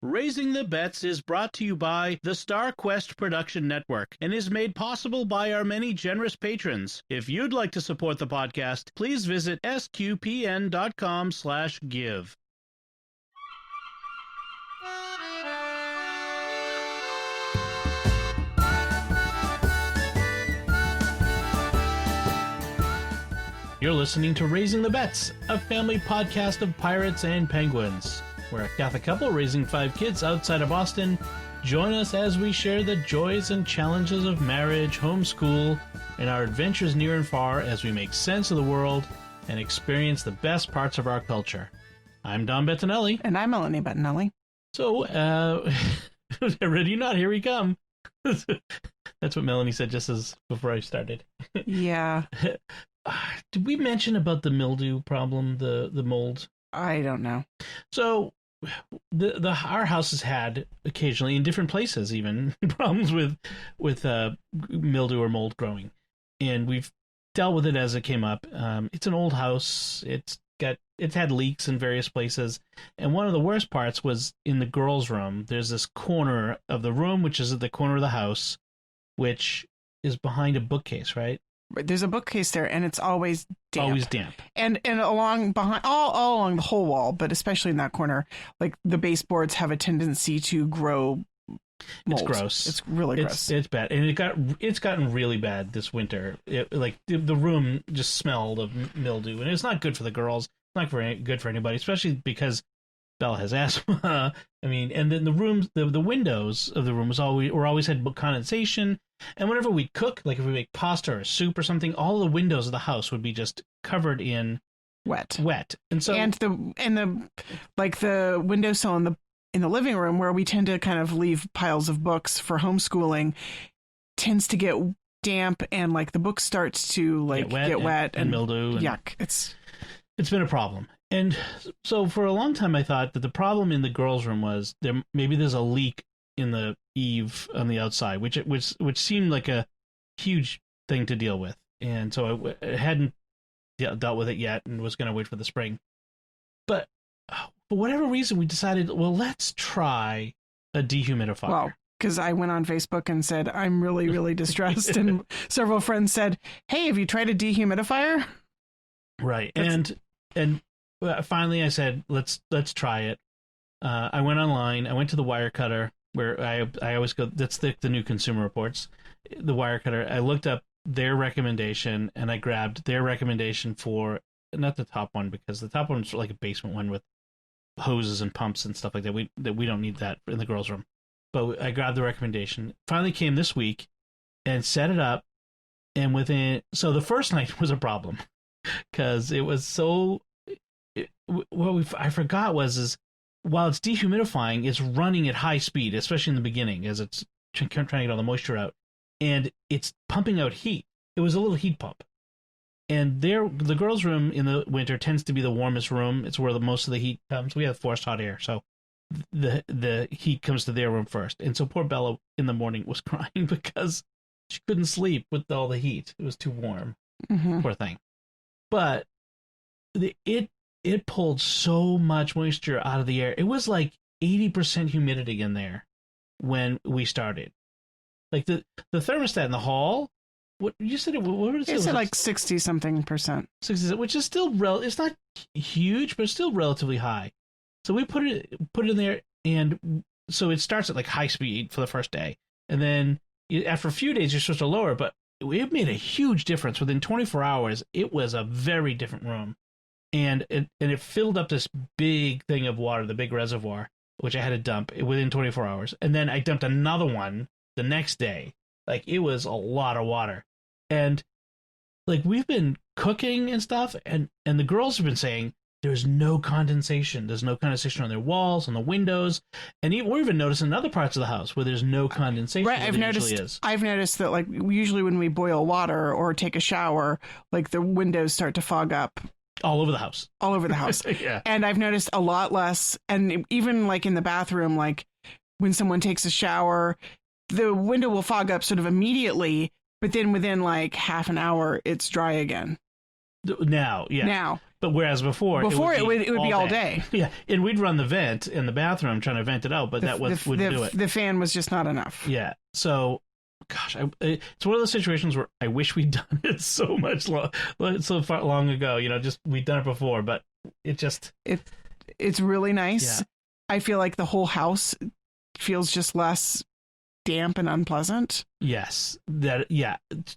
Raising the Bets is brought to you by the Star Quest Production Network and is made possible by our many generous patrons. If you'd like to support the podcast, please visit sqpn.com/give. You're listening to Raising the Bets, a family podcast of pirates and penguins. We're a Catholic couple raising 5 kids outside of Boston. Join us as we share the joys and challenges of marriage, homeschool, and our adventures near and far as we make sense of the world and experience the best parts of our culture. I'm Don Bettinelli. And I'm Melanie Bettinelli. So, ready or not, here we come. That's what Melanie said just as before I started. Yeah. Did we mention about the mildew problem, the mold? I don't know. So, our house has had occasionally in different places even problems with mildew or mold growing, and we've dealt with it as it came up. It's an old house. It's had leaks in various places, and one of the worst parts was in the girls' room. There's this corner of the room which is at the corner of the house, which is behind a bookcase, right? There's a bookcase there, and it's always damp. Always damp. And along behind, all along the whole wall, but especially in that corner, like the baseboards have a tendency to grow mold. It's gross. It's really gross. It's bad, and it's gotten really bad this winter. The room just smelled of mildew, and it's not good for the girls. It's not good for anybody, especially because Bella has asthma. I mean, and then the rooms, the windows of the room always had condensation. And whenever we cook, like if we make pasta or soup or something, all the windows of the house would be just covered in wet. And so the windowsill in the living room where we tend to kind of leave piles of books for homeschooling tends to get damp, and like the book starts to get wet and mildew. And yuck. It's been a problem. And so for a long time I thought that the problem in the girls' room was there's a leak in the eave on the outside, which seemed like a huge thing to deal with, and so I hadn't dealt with it yet, and was going to wait for the spring. But for whatever reason, we decided, well, let's try a dehumidifier. Well, because I went on Facebook and said I'm really, really distressed, and several friends said, "Hey, have you tried a dehumidifier?" Right, and finally I said, let's try it. I went online. I went to the Wirecutter, where I always go. That's the new Consumer Reports, the Wirecutter. I looked up their recommendation, and I grabbed their recommendation for not the top one, because the top one's like a basement one with hoses and pumps and stuff like that. We don't need that in the girls' room. But I grabbed the recommendation. Finally came this week and set it up, and so the first night was a problem because it was so. I forgot is while it's dehumidifying, it's running at high speed, especially in the beginning as it's trying to get all the moisture out, and it's pumping out heat. It was a little heat pump. And the girls' room in the winter tends to be the warmest room. It's where most of the heat comes. We have forced hot air, so the heat comes to their room first. And so poor Bella in the morning was crying because she couldn't sleep with all the heat. It was too warm. Mm-hmm. Poor thing. But it pulled so much moisture out of the air. It was like 80% humidity in there when we started. Like the thermostat in the hall, what you said? What was it? It said like 60-something%. 60, which is still it's not huge, but it's still relatively high. So we put it in there, and so it starts at like high speed for the first day, and then after a few days you're supposed to lower. But it made a huge difference. Within 24 hours, it was a very different room. And it filled up this big thing of water, the big reservoir, which I had to dump within 24 hours. And then I dumped another one the next day. Like, it was a lot of water. And, like, we've been cooking and stuff, and the girls have been saying there's no condensation. There's no condensation on their walls, on the windows. And we're even noticing in other parts of the house where there's no condensation. Right, I've noticed that, like, usually when we boil water or take a shower, like, the windows start to fog up. All over the house. Yeah. And I've noticed a lot less. And even like in the bathroom, like when someone takes a shower, the window will fog up sort of immediately, but then within like half an hour, it's dry again. Now, yeah. But whereas before it would be all day. Yeah, and we'd run the vent in the bathroom trying to vent it out, but wouldn't do it. The fan was just not enough. Yeah. So, gosh, it's one of those situations where I wish we'd done it so far long ago. Just we'd done it before, but it's really nice. Yeah. I feel like the whole house feels just less damp and unpleasant. Yes,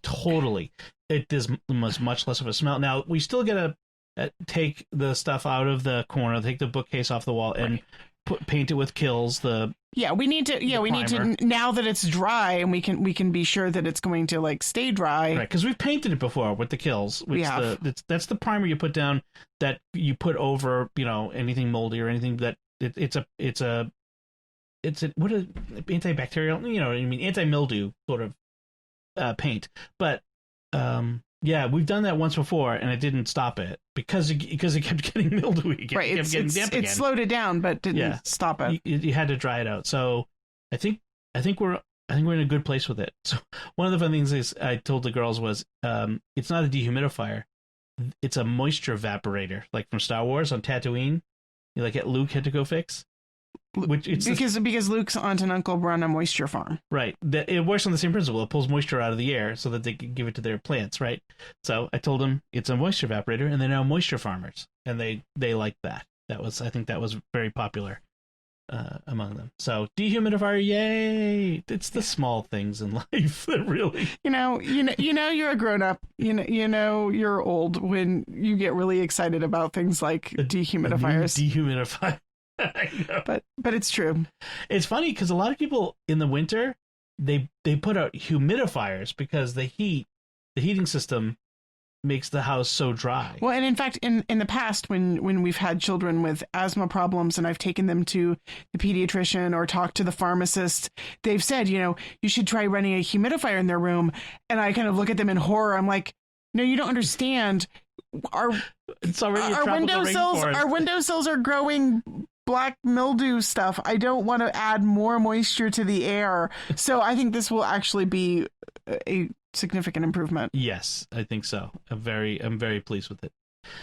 totally. It is much less of a smell. Now we still gotta take the stuff out of the corner, take the bookcase off the wall, and paint it with Kills. We need to now that it's dry, and we can be sure that it's going to like stay dry. Right, because we've painted it before with the Kills. That's the primer you put down that you put over anything moldy or anything that it's what a antibacterial, anti-mildew sort of paint. But we've done that once before, and it didn't stop it because it kept getting mildewy. It kept getting damp again. It slowed it down, but didn't stop it. You had to dry it out. So I think we're in a good place with it. So one of the fun things is I told the girls was it's not a dehumidifier, it's a moisture evaporator, like from Star Wars on Tatooine. Luke had to go fix. Because Luke's aunt and uncle run a moisture farm. Right. It works on the same principle. It pulls moisture out of the air so that they can give it to their plants, right? So I told them it's a moisture evaporator, and they're now moisture farmers, and they like that. I think that was very popular among them. So dehumidifier, yay! It's the small things in life that really you're a grown up. You're old when you get really excited about things like dehumidifiers. Dehumidifier. I know. But it's true. It's funny because a lot of people in the winter they put out humidifiers because the heating system makes the house so dry. Well, and in fact, in the past, when we've had children with asthma problems and I've taken them to the pediatrician or talked to the pharmacist, they've said, you should try running a humidifier in their room. And I kind of look at them in horror. I'm like, no, you don't understand. Our windowsills are growing black mildew stuff. I don't want to add more moisture to the air. So I think this will actually be a significant improvement. Yes, I think so. I'm very pleased with it.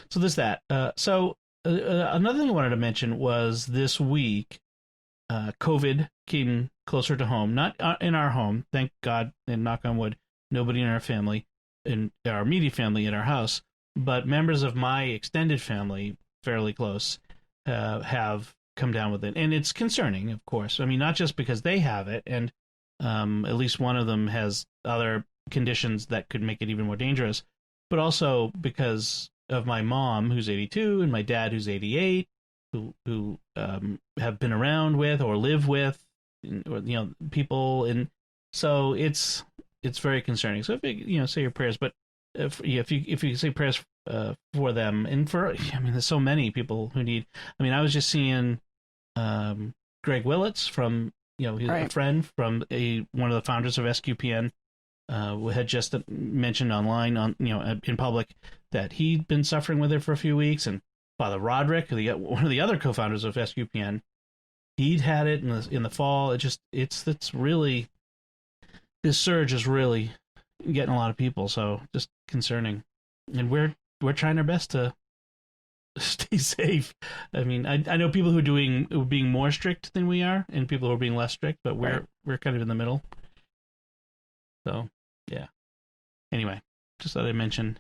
So there's that. Another thing I wanted to mention was this week, COVID came closer to home. Not in our home, thank God, and knock on wood, nobody in our family, in our immediate family in our house, but members of my extended family, fairly close, have come down with it. And it's concerning, of course. I mean, not just because they have it, and at least one of them has other conditions that could make it even more dangerous, but also because of my mom, who's 82, and my dad, who's 88, who have been around with or live with, people. And so it's very concerning. So if you say your prayers, but if you say prayers for them, and there's so many people who need. I was just seeing Greg Willits from he's a friend from one of the founders of SQPN, who had just mentioned online in public that he'd been suffering with it for a few weeks, and Father Roderick, one of the other co-founders of SQPN, he'd had it in the fall. It's really, this surge is really getting a lot of people, so just concerning. And we're trying our best to stay safe. I know people who are being more strict than we are, and people who are being less strict, but we're kind of in the middle. So yeah. Anyway, just thought I'd mention.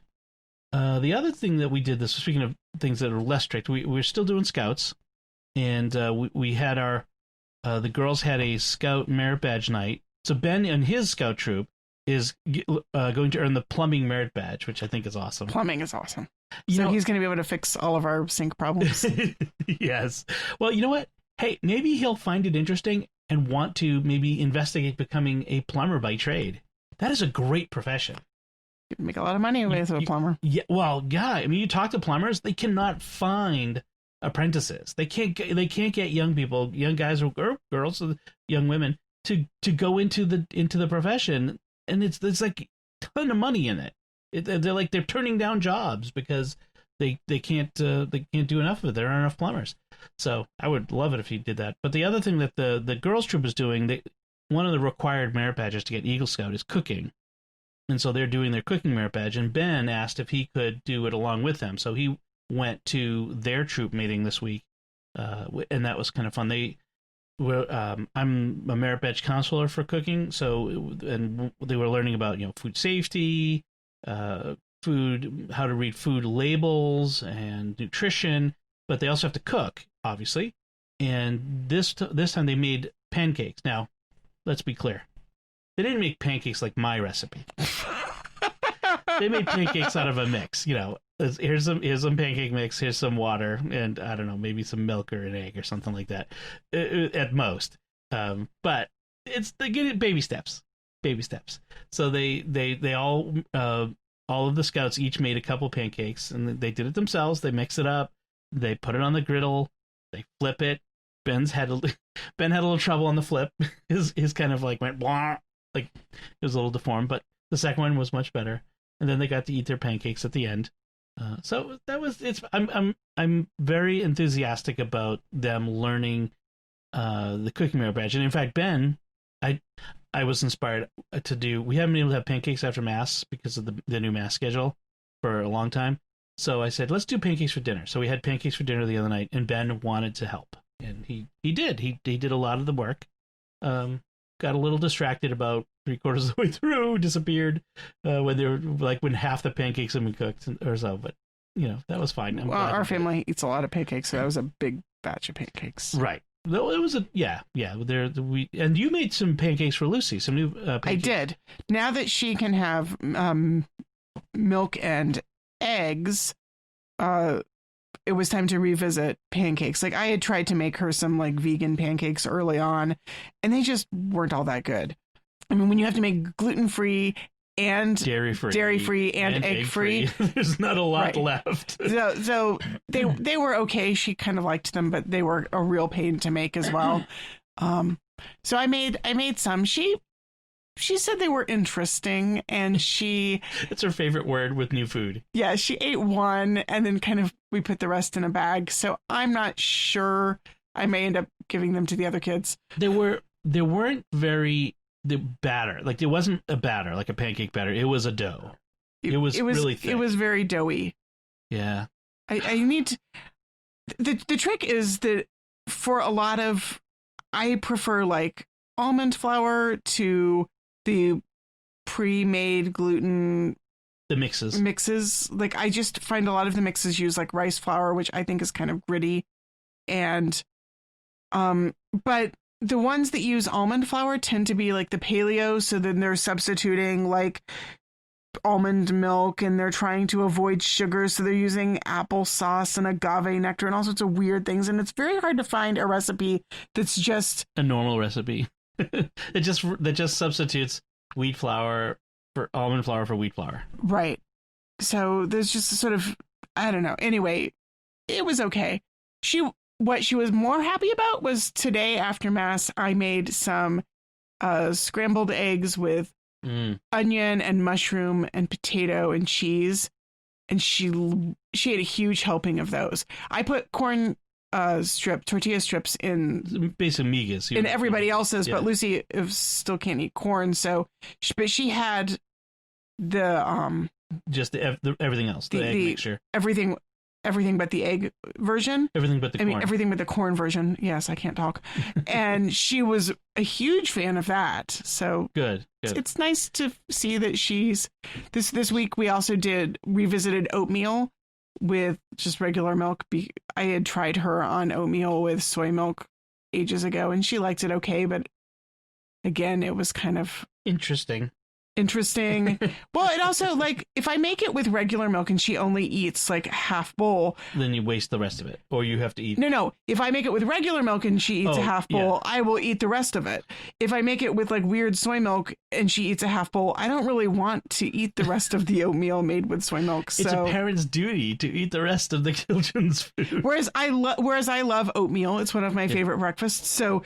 The other thing that we did this, speaking of things that are less strict, we're still doing scouts, and we had the girls had a scout merit badge night. So Ben and his scout troop is going to earn the plumbing merit badge, which I think is awesome. Plumbing is awesome. He's going to be able to fix all of our sink problems. Yes. Well, you know what? Hey, maybe he'll find it interesting and want to maybe investigate becoming a plumber by trade. That is a great profession. You can make a lot of money with a plumber. Yeah. Well, yeah. You talk to plumbers, they cannot find apprentices. They can't get young people, young guys or girls, young women to go into the profession. And it's like a ton of money in it. They're turning down jobs because they can't do enough of it. There aren't enough plumbers. So I would love it if he did that. But the other thing that the girls troop is doing, one of the required merit badges to get Eagle Scout is cooking, and so they're doing their cooking merit badge. And Ben asked if he could do it along with them. So he went to their troop meeting this week, and that was kind of fun. I'm a merit badge counselor for cooking, and they were learning about food safety, food, how to read food labels and nutrition, but they also have to cook, obviously. And this time they made pancakes. Now, let's be clear, they didn't make pancakes like my recipe. They made pancakes out of a mix. Here's some pancake mix, here's some water, and I don't know, maybe some milk or an egg or something like that, at most. But they get it baby steps. So they all of the scouts each made a couple pancakes, and they did it themselves. They mix it up, they put it on the griddle, they flip it. Ben had a little trouble on the flip. His kind of like went blah, like it was a little deformed, but the second one was much better. And then they got to eat their pancakes at the end. So that was I'm very enthusiastic about them learning the cooking merit badge. And in fact, Ben, I was inspired to do. We haven't been able to have pancakes after Mass because of the new Mass schedule for a long time. So I said, let's do pancakes for dinner. So we had pancakes for dinner the other night, and Ben wanted to help, and he did. He did a lot of the work. Got a little distracted about 3/4 of the way through, disappeared when half the pancakes had been cooked or so. But that was fine. Our family eats a lot of pancakes, so that was a big batch of pancakes. Right. Though it was and you made some pancakes for Lucy, some new pancakes. I did. Now that she can have milk and eggs, it was time to revisit pancakes. Like, I had tried to make her some like vegan pancakes early on, and they just weren't all that good. I mean, when you have to make gluten-free and dairy-free and egg-free, there's not a lot left. So they were okay. She kind of liked them, but they were a real pain to make as well. So I made some. She said they were interesting, and it's her favorite word with new food. Yeah, she ate one, and then we put the rest in a bag. So I'm not sure. I may end up giving them to the other kids. They weren't very the batter. Like, it wasn't a batter, like a pancake batter. It was a dough. It was really thick. It was very doughy. Yeah. I need to, the trick is that for a lot of, I prefer like almond flour to the pre-made gluten. The mixes. Like, I just find a lot of the mixes use like rice flour, which I think is kind of gritty. And, but the ones that use almond flour tend to be like the paleo. So then they're substituting like almond milk, and they're trying to avoid sugar. So they're using applesauce and agave nectar and all sorts of weird things. And it's very hard to find a recipe that's just a normal recipe. that just substitutes wheat flour for almond flour for wheat flour. Right. So there's just a sort of, I don't know. Anyway, it was okay. What she was more happy about was today after Mass, I made some scrambled eggs with onion and mushroom and potato and cheese. And she ate a huge helping of those. I put tortilla strips in. Basic migas. In everybody else's, yeah. But Lucy still can't eat corn. So, but she had the just everything else, the egg mixture. Everything but the egg version. Everything but the corn. Everything but the corn version. Yes, I can't talk. And she was a huge fan of that. So good. It's nice to see that she's this week. We also revisited oatmeal with just regular milk. I had tried her on oatmeal with soy milk ages ago, and she liked it okay. But again, it was kind of interesting. Well, it also, like, if I make it with regular milk and she only eats like half bowl, then you waste the rest of it, or you have to eat. No. If I make it with regular milk and she eats a half bowl, I will eat the rest of it. If I make it with like weird soy milk and she eats a half bowl, I don't really want to eat the rest of the oatmeal made with soy milk. So, it's a parent's duty to eat the rest of the children's food. Whereas I love oatmeal. It's one of my favorite breakfasts. So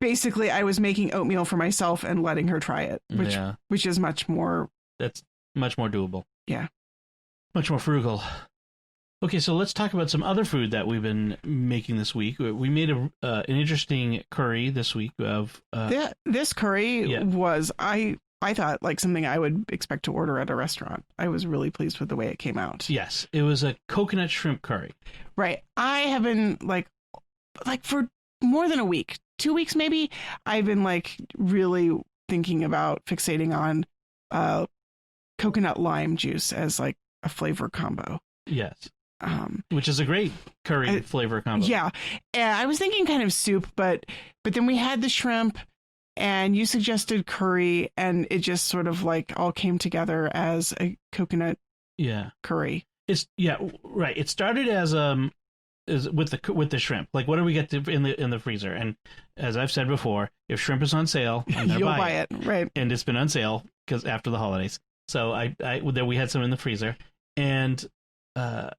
basically, I was making oatmeal for myself and letting her try it, which is much more. That's much more doable. Yeah, much more frugal. Okay, so let's talk about some other food that we've been making this week. We made an interesting curry this week. This curry was I I thought, like something I would expect to order at a restaurant. I was really pleased with the way it came out. Yes, it was a coconut shrimp curry. Right. I have been like for more than a week, 2 weeks maybe, I've been like really thinking about fixating on coconut lime juice as like a flavor combo. Yes. Which is a great curry flavor combo. Yeah. And I was thinking kind of soup, but then we had the shrimp and you suggested curry, and it just sort of like all came together as a coconut curry. Right. It started as with the shrimp. Like, what do we get in the freezer? And as I've said before, if shrimp is on sale, I'm gonna you'll buy it. Right. And it's been on sale because after the holidays. So then we had some in the freezer, and so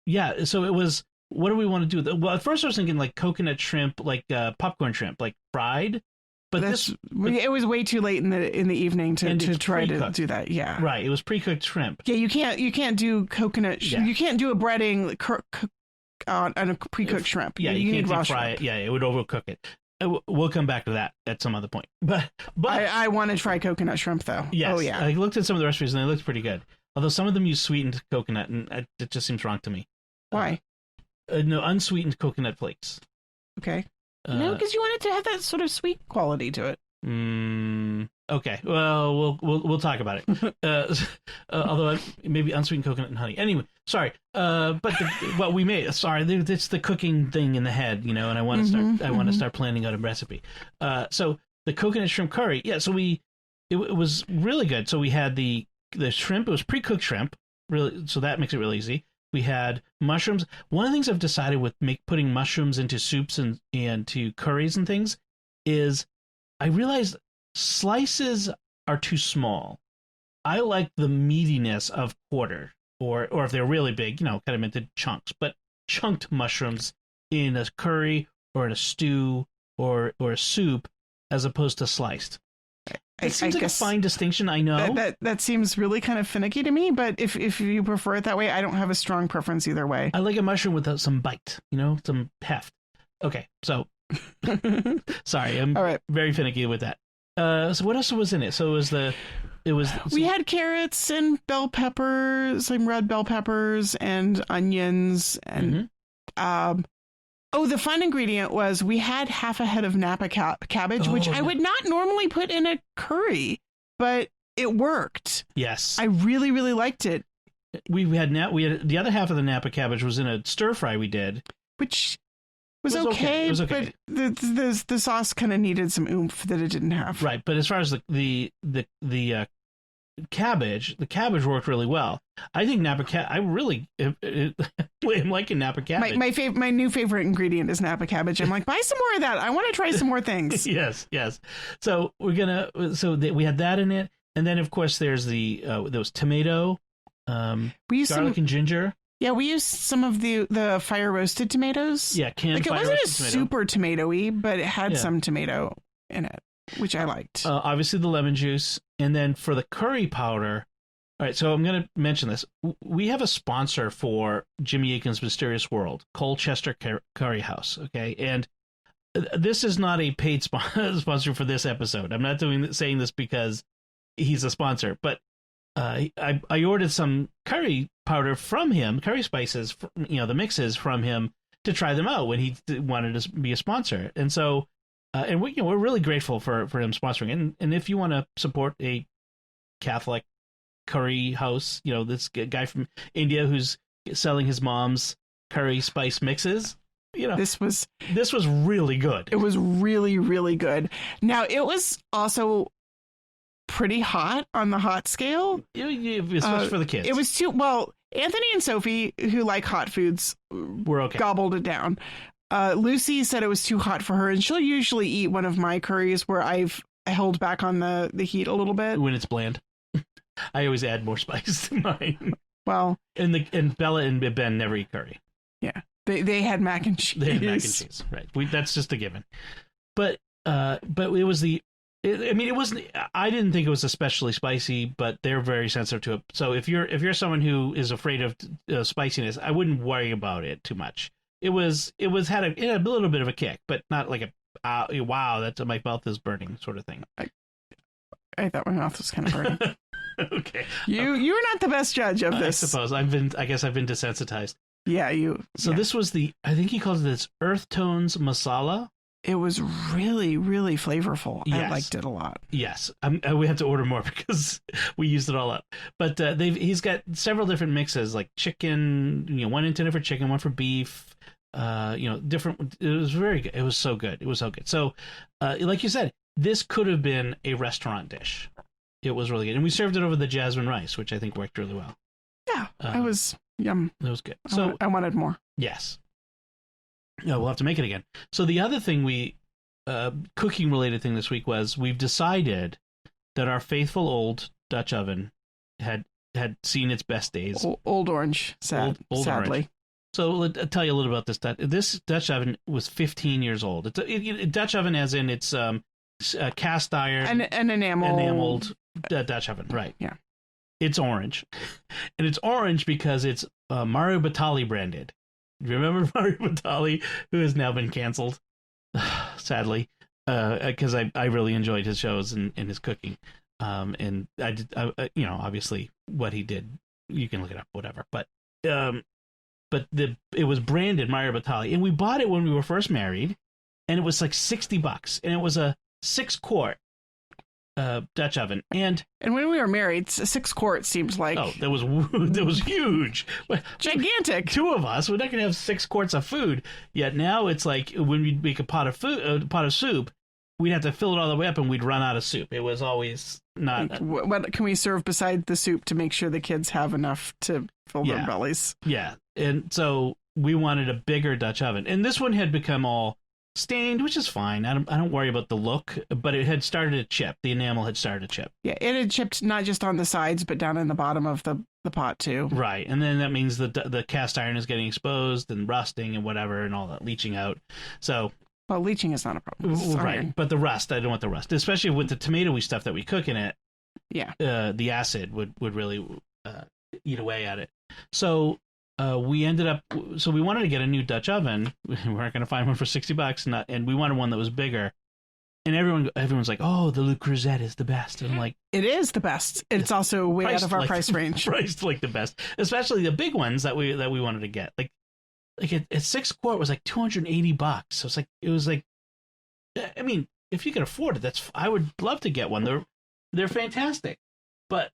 it was. What do we want to do? Well, at first I was thinking like coconut shrimp, like popcorn shrimp, like fried. But it was way too late in the evening to try to do that. Yeah. Right. It was pre-cooked shrimp. Yeah. You can't do coconut. You can't do a breading on a pre-cooked shrimp. Yeah. You can't deep fry it. Yeah. It would overcook it. We'll come back to that at some other point. But I want to try coconut shrimp though. Yes. Oh yeah. I looked at some of the recipes and they looked pretty good. Although some of them use sweetened coconut, and it just seems wrong to me. Why? No, unsweetened coconut flakes. Okay. No, because you want it to have that sort of sweet quality to it. Okay. Well, we'll talk about it. Although maybe unsweetened coconut and honey. Anyway, sorry. But what we made. Sorry, it's the cooking thing in the head, and I want to start. I want to start planning out a recipe. So the coconut shrimp curry. Yeah. So it was really good. So we had the shrimp. It was pre-cooked shrimp. Really. So that makes it really easy. We had mushrooms. One of the things I've decided with putting mushrooms into soups and to curries and things is I realized slices are too small. I like the meatiness of quarter, or if they're really big, kind of into chunks. But chunked mushrooms in a curry or in a stew or a soup, as opposed to sliced. It seems like a fine distinction, I know. That seems really kind of finicky to me, but if you prefer it that way, I don't have a strong preference either way. I like a mushroom with some bite, some heft. Okay, so sorry, I'm very finicky with that. So what else was in it? So we had carrots and bell peppers, some red bell peppers and onions and the fun ingredient was we had half a head of Napa cabbage, which I would not normally put in a curry, but it worked. Yes. I really, really liked it. We had the other half of the Napa cabbage was in a stir fry we did. Which was okay. It was okay. But the sauce kind of needed some oomph that it didn't have. Right. But as far as the cabbage worked really well. I think I really am liking Napa cabbage. My new favorite ingredient is Napa cabbage. I'm like, buy some more of that. I want to try some more things. Yes. So we had that in it, and then of course there's there was tomato, garlic and ginger. Yeah, we used some of the fire roasted tomatoes. Yeah, canned fire roasted tomato. It wasn't super tomatoey, but it had some tomato in it, which I liked. Obviously the lemon juice. And then for the curry powder, all right, so I'm going to mention this. We have a sponsor for Jimmy Akin's Mysterious World, Colchester Curry House, okay? And this is not a paid sponsor for this episode. I'm not saying this because he's a sponsor, but I ordered some curry powder from him, curry spices, the mixes from him to try them out when he wanted to be a sponsor. And so and we're really grateful for him sponsoring. And if you want to support a Catholic curry house, this guy from India who's selling his mom's curry spice mixes, this was really good. It was really, really good. Now, it was also pretty hot on the hot scale. Especially for the kids. It was Anthony and Sophie, who like hot foods, were okay. Gobbled it down. Lucy said it was too hot for her, and she'll usually eat one of my curries where I've held back on the heat a little bit. When it's bland. I always add more spice to mine. Well, and Bella and Ben never eat curry. Yeah. They had mac and cheese. They had mac and cheese, right. That's just a given. But it was it wasn't. I didn't think it was especially spicy, but they're very sensitive to it. So if you're someone who is afraid of spiciness, I wouldn't worry about it too much. It had a little bit of a kick, but not like wow, that's my mouth is burning sort of thing. I thought my mouth was kind of burning. Okay. You're not the best judge of this. I suppose I guess I've been desensitized. Yeah, So this was I think he calls this Earth Tones Masala. It was really, really flavorful. Yes. I liked it a lot. Yes, we have to order more because we used it all up. But he's got several different mixes, like chicken, one intended for chicken, one for beef. Different. It was very good. It was so good. It was so good. So, like you said, this could have been a restaurant dish. It was really good, and we served it over the jasmine rice, which I think worked really well. Yeah, it was yum. It was good. So I wanted more. Yes. Yeah, we'll have to make it again. So the other thing cooking related thing this week was we've decided that our faithful old Dutch oven had seen its best days. Old Orange, sadly. Orange. So I'll tell you a little about this. This Dutch oven was 15 years old. It's a Dutch oven, as in it's cast iron, an enameled Dutch oven, right? Yeah. It's orange, and it's orange because it's Mario Batali branded. Do you remember Mario Batali, who has now been canceled, sadly, because I really enjoyed his shows and his cooking, and I did, obviously what he did, you can look it up, whatever, but it was branded Mario Batali, and we bought it when we were first married, and it was like $60, and it was a 6-quart Dutch oven, and when we were married, 6 quarts seems like that was huge, gigantic. 2 of us, we're not gonna have 6 quarts of food. Yet now it's like when we make a pot of soup, we'd have to fill it all the way up, and we'd run out of soup. It was always not. What can we serve beside the soup to make sure the kids have enough to fill their bellies? Yeah, and so we wanted a bigger Dutch oven, and this one had become all stained, which is fine. I don't worry about the look, but it had started to chip. The enamel had started to chip. Yeah, it had chipped not just on the sides, but down in the bottom of the pot too. Right, and then that means the cast iron is getting exposed and rusting and whatever, and all that leaching out. So, well, leaching is not a problem. Right, iron. But the rust, I don't want the rust, especially with the tomatoey stuff that we cook in it. Yeah, the acid would really eat away at it. So. We ended up, so we wanted to get a new Dutch oven. We weren't going to find one for $60, and we wanted one that was bigger. And everyone's like, "Oh, the Le Creuset is the best." And I'm like, "It is the best. It's also way out of our price range." Priced like the best, especially the big ones that we wanted to get. Like at 6 quart was like $280. So it was like, I mean, if you can afford it, I would love to get one. They're fantastic, but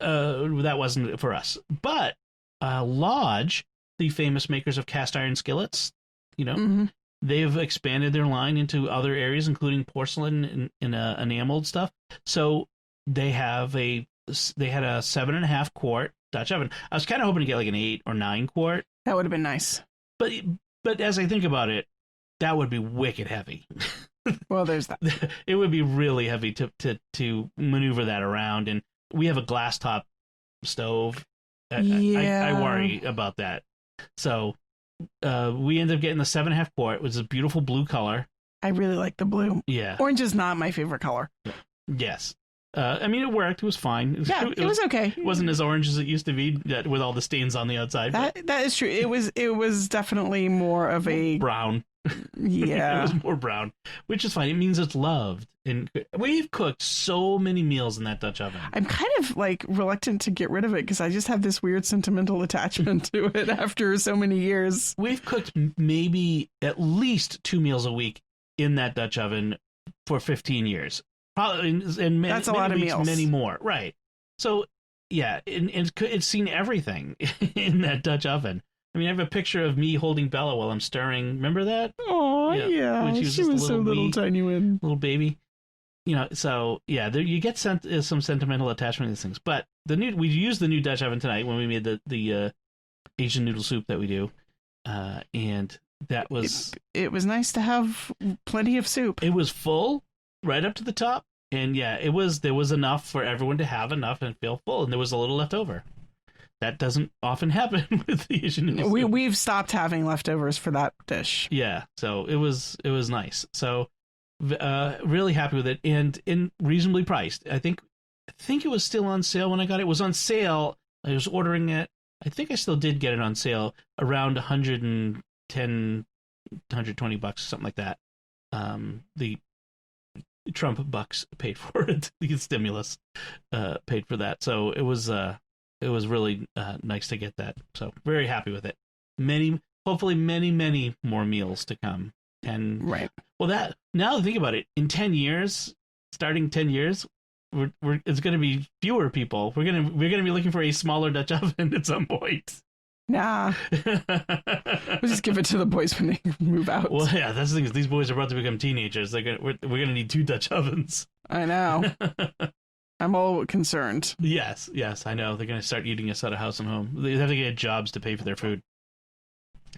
that wasn't for us. But Lodge, the famous makers of cast iron skillets, they've expanded their line into other areas, including porcelain and enameled stuff. So they had a 7.5 quart Dutch oven. I was kind of hoping to get like an 8 or 9 quart. That would have been nice. But as I think about it, that would be wicked heavy. Well, there's that. It would be really heavy to maneuver that around, and we have a glass top stove. I worry about that. So we ended up getting the 7.5 quart. It was a beautiful blue color. I really like the blue. Yeah. Orange is not my favorite color. Yes. I mean, it worked. It was fine. It was okay. It wasn't as orange as it used to be with all the stains on the outside. That is true. It was definitely more of a brown. Yeah. It was more brown, which is fine. It means it's loved. And we've cooked so many meals in that Dutch oven. I'm kind of like reluctant to get rid of it because I just have this weird sentimental attachment to it after so many years. We've cooked maybe at least 2 meals a week in that Dutch oven for 15 years. Probably, and that's a lot of meals. Many more, right? So, yeah, it's seen everything in that Dutch oven. I mean, I have a picture of me holding Bella while I'm stirring. Remember that? Oh, yeah. When she was so little, tiny one. Little baby. So, yeah, you get some sentimental attachment to these things. But we used the new Dutch oven tonight when we made the Asian noodle soup that we do. And that was... It was nice to have plenty of soup. It was full right up to the top. And, yeah, there was enough for everyone to have enough and feel full. And there was a little left over. That doesn't often happen with the Asian noodle soup. We've stopped having leftovers for that dish. Yeah, so it was nice. So really happy with it, and reasonably priced. I think it was still on sale when I got it. It was on sale. I was ordering it. I think I still did get it on sale around $110, $120, something like that. The Trump bucks paid for it. The stimulus paid for that. So it was really nice to get that. So very happy with it. Hopefully many more meals to come. And right. Well, that now think about it. In 10 years, starting 10 years, it's going to be fewer people. We're gonna be looking for a smaller Dutch oven at some point. Nah, we'll just give it to the boys when they move out. Well, yeah, that's the thing. Is these boys are about to become teenagers. We're gonna need 2 Dutch ovens. I know. I'm all concerned. Yes, I know. They're gonna start eating us out of house and home. They have to get jobs to pay for their food.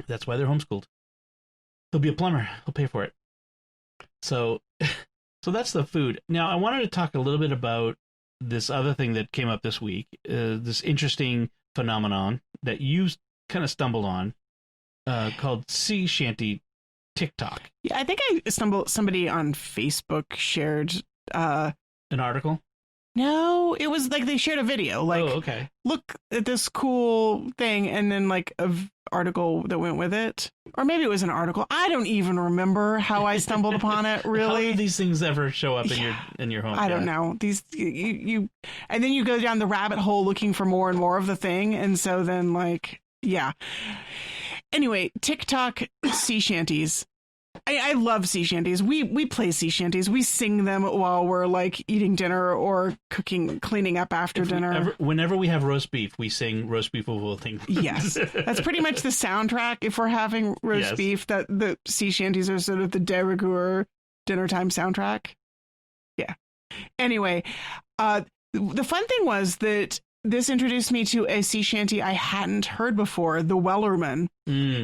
That's why they're homeschooled. He'll be a plumber. He'll pay for it. So that's the food. Now, I wanted to talk a little bit about this other thing that came up this week, this interesting phenomenon that you kind of stumbled on, called sea shanty TikTok. Yeah, I think somebody on Facebook shared an article. No, it was like they shared a video. Like, oh, okay. Look at this cool thing, and then like article that went with it, or maybe it was an article. I don't even remember how I stumbled upon it. Really, how do these things ever show up in your home? I don't know. These you and then you go down the rabbit hole looking for more and more of the thing, and so then like yeah. Anyway, TikTok sea shanties. I love sea shanties. We play sea shanties. We sing them while we're like eating dinner or cleaning up after dinner. Whenever we have roast beef, we sing roast beef will thing. Yes, that's pretty much the soundtrack. If we're having roast beef, that the sea shanties are sort of the de rigueur dinner time soundtrack. Yeah. Anyway, the fun thing was that this introduced me to a sea shanty I hadn't heard before, the Wellerman,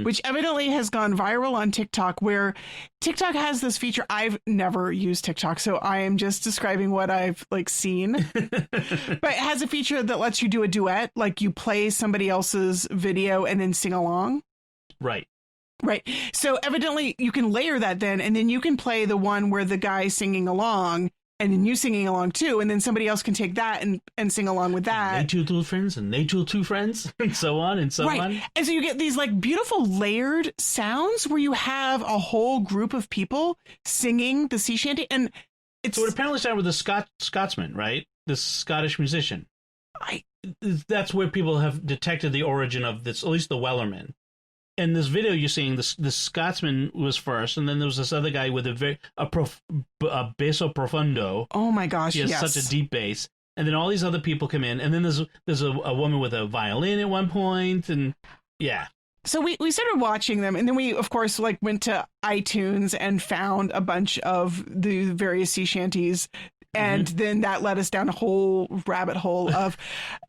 which evidently has gone viral on TikTok, where TikTok has this feature. I've never used TikTok, so I am just describing what I've like seen. But it has a feature that lets you do a duet, like you play somebody else's video and then sing along. Right. Right. So evidently you can layer that then, and then you can play the one where the guy's singing along and then you singing along too, and then somebody else can take that and sing along with that. And they two little friends, and they two friends, and so on and so on. And so you get these like beautiful layered sounds where you have a whole group of people singing the sea shanty, and it's so it apparently started with a Scotsman, right? This Scottish musician. That's where people have detected the origin of this, at least the Wellerman. In this video you're seeing, the Scotsman was first, and then there was this other guy with a basso profundo. Oh my gosh, he has such a deep bass. And then all these other people come in, and then there's a woman with a violin at one point, and yeah. So we started watching them, and then we, of course, like went to iTunes and found a bunch of the various sea shanties. And then that led us down a whole rabbit hole of,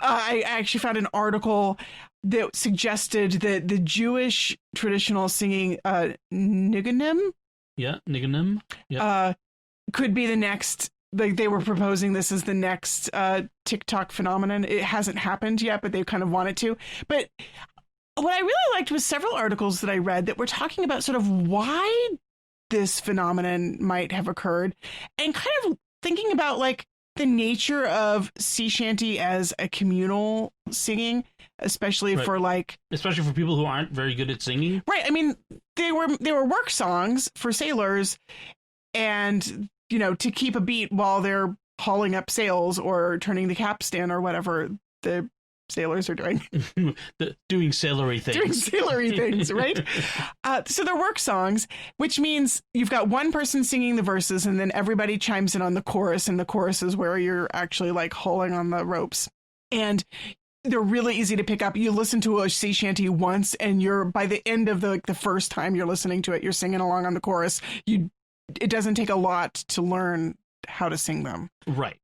I actually found an article that suggested that the Jewish traditional singing, Niganim. Yeah, Niganim. Yeah. Could be the next, like they were proposing this as the next TikTok phenomenon. It hasn't happened yet, but they kind of want it to. But what I really liked was several articles that I read that were talking about sort of why this phenomenon might have occurred, and kind of thinking about like the nature of sea shanty as a communal singing, especially for people who aren't very good at singing. Right. I mean, they were work songs for sailors, and you know, to keep a beat while they're hauling up sails or turning the capstan or whatever the sailors are doing. Doing sailory things. Right? So they're work songs, which means you've got one person singing the verses, and then everybody chimes in on the chorus, and the chorus is where you're actually like hauling on the ropes. And they're really easy to pick up. You listen to a sea shanty once, and you're, by the end of the first time you're listening to it, you're singing along on the chorus. It doesn't take a lot to learn how to sing them. Right.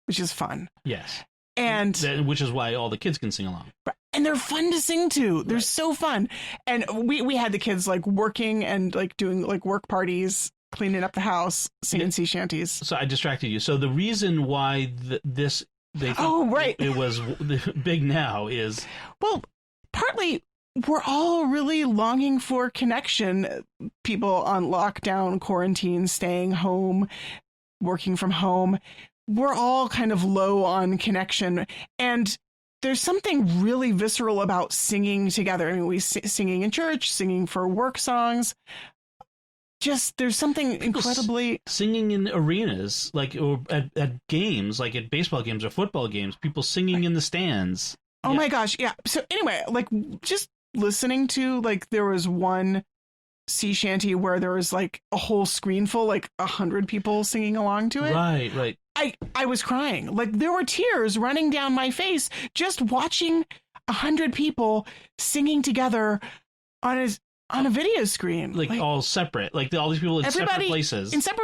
Which is fun. Yes. And which is why all the kids can sing along. And they're fun to sing to. They're so fun. And we had the kids like working and like doing like work parties, cleaning up the house, singing sea shanties. So I distracted you. So the reason why it was big now is, well, partly we're all really longing for connection. People on lockdown, quarantine, staying home, working from home. We're all kind of low on connection, and there's something really visceral about singing together. I mean, singing in church, singing for work songs. just there's something incredibly singing in arenas, like, or at games, like at baseball games or football games, people singing in the stands. Oh my gosh, yeah. So anyway, like just listening to, like, there was one sea shanty where there was like a whole screen full, like 100 people singing along to it. Right. I was crying. Like, there were tears running down my face just watching 100 people singing together on a video screen, like all separate, like all these people in separate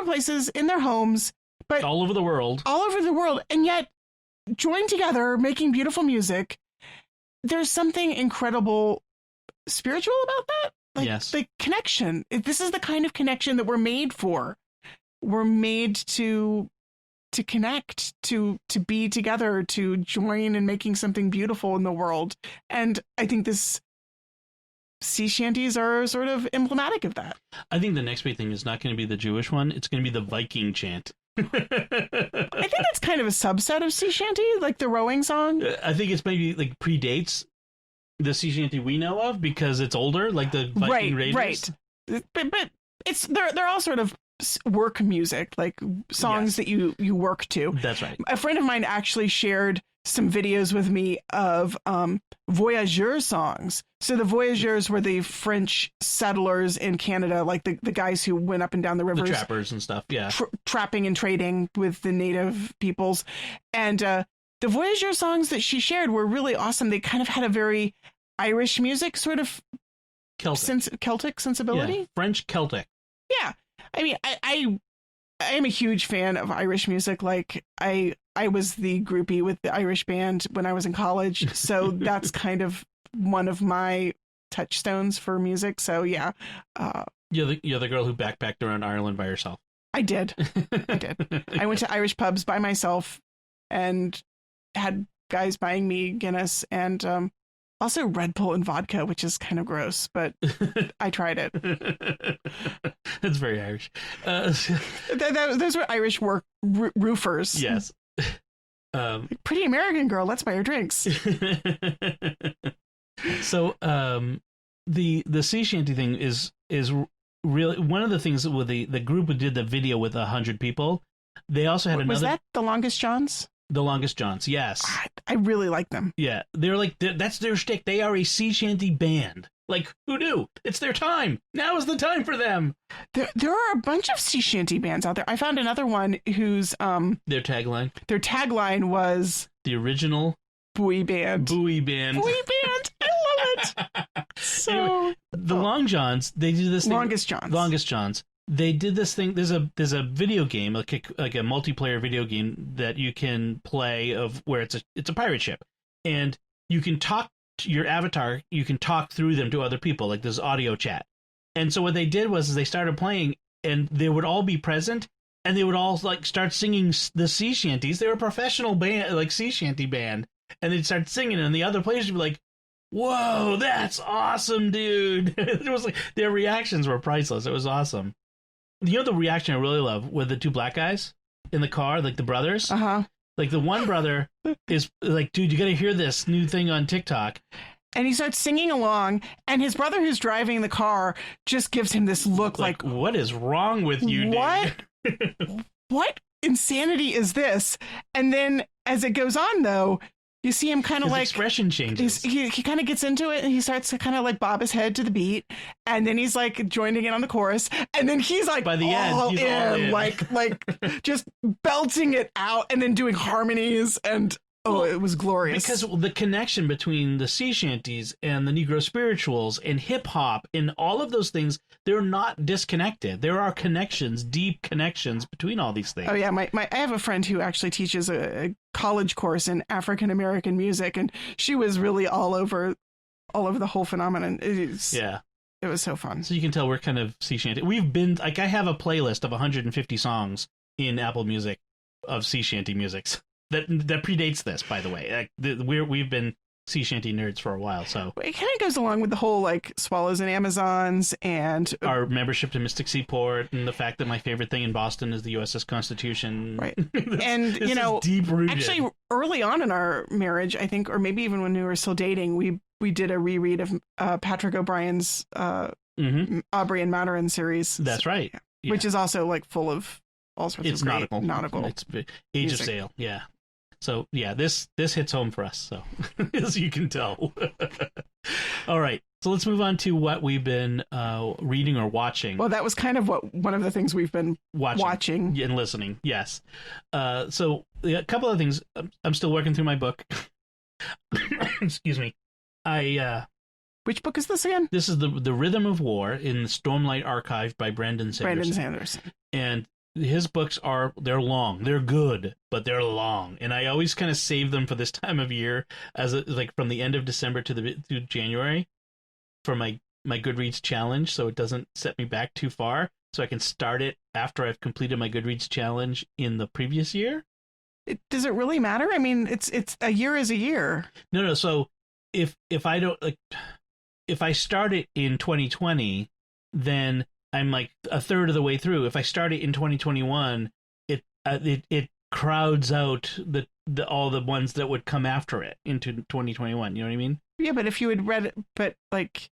places in their homes, but all over the world, and yet joined together, making beautiful music. There's something incredible spiritual about that. Like, yes, the connection. This is the kind of connection that we're made for. We're made to connect, to be together, to join in making something beautiful in the world. And I think this sea shanties are sort of emblematic of that. I think the next big thing is not going to be the Jewish one. It's going to be the Viking chant. I think that's kind of a subset of sea shanty, like the rowing song. I think it's maybe like predates the sea shanty we know of because it's older, like the Viking raiders. Right. But it's they're all sort of work music, like songs that you work to. That's right. A friend of mine actually shared some videos with me of voyageur songs. So the voyageurs were the French settlers in Canada, like the guys who went up and down the rivers. The trappers and stuff, yeah. Trapping and trading with the native peoples. And the voyageur songs that she shared were really awesome. They kind of had a very Irish music sort of Celtic sensibility. Yeah, French Celtic. Yeah. I mean, I am a huge fan of Irish music. Like, I was the groupie with the Irish band when I was in college. So that's kind of one of my touchstones for music. So yeah. You're the girl who backpacked around Ireland by herself. I did. I went to Irish pubs by myself and had guys buying me Guinness and also Red Bull and vodka, which is kind of gross, but I tried it. That's very Irish. Those were Irish roofers. Yes. Pretty American girl, let's buy her drinks. So the sea shanty thing is really one of the things with the group who did the video with 100 people. They also had another. Was that the Longest Johns? The Longest Johns, yes. I really like them. Yeah, they're like that's their shtick. They are a sea shanty band. Like, who knew? It's their time. Now is the time for them. There are a bunch of sea shanty bands out there. I found another one whose their tagline was the original buoy band. Buoy band. I love it. So anyway, the Long Johns, they do this thing. Longest Johns. They did this thing. There's a video game, like a multiplayer video game that you can play of where it's a pirate ship, and you can talk to your avatar. You can talk through them to other people, like this audio chat. And so what they did was they started playing, and they would all be present, and they would all like start singing the sea shanties. They were a professional band, like sea shanty band, and they'd start singing, and the other players would be like, "Whoa, that's awesome, dude!" It was like their reactions were priceless. It was awesome. You know the reaction I really love with the two black guys in the car, like the brothers? Uh-huh. Like the one brother is like, dude, you got to hear this new thing on TikTok. And he starts singing along, and his brother who's driving the car just gives him this look like what is wrong with you, dude? What insanity is this? And then as it goes on, though, you see him kind of like expression changes. He kind of gets into it, and he starts to kind of like bob his head to the beat, and then he's like joining in on the chorus, and then he's like by the end, he's all in. like just belting it out, and then doing harmonies, and it was glorious. Because the connection between the sea shanties and the Negro spirituals and hip hop and all of those things, they're not disconnected. There are connections, deep connections between all these things. Oh yeah, I have a friend who actually teaches a college course in African American music, and she was really all over the whole phenomenon. It was so fun. So you can tell we're kind of sea shanty. We've been like, I have a playlist of 150 songs in Apple Music of sea shanty musics. That predates this, by the way. We've been sea shanty nerds for a while, so it kind of goes along with the whole like Swallows and Amazons and our membership to Mystic Seaport, and the fact that my favorite thing in Boston is the USS Constitution. Right, and this deep rooted. Actually, early on in our marriage, I think, or maybe even when we were still dating, we did a reread of Patrick O'Brien's Aubrey and Maturin series. That's right. Yeah. Which is also like full of all sorts of great nautical. It's Age of Sail. Yeah. So yeah, this hits home for us. So as you can tell. All right. So let's move on to what we've been reading or watching. Well, that was kind of one of the things we've been watching and listening. Yes. So a couple of things. I'm still working through my book. Excuse me. Which book is this again? This is the Rhythm of War in the Stormlight Archive by Brandon Sanderson. And his books they're long. They're good, but they're long. And I always kind of save them for this time of year, like from the end of December to January, for my Goodreads challenge, so it doesn't set me back too far, so I can start it after I've completed my Goodreads challenge in the previous year. Does it really matter? I mean, it's a year is a year. No. So if I don't if I start it in 2020, then I'm like a third of the way through. If I start it in 2021, it crowds out all the ones that would come after it into 2021. You know what I mean? Yeah, but if you had read it, but like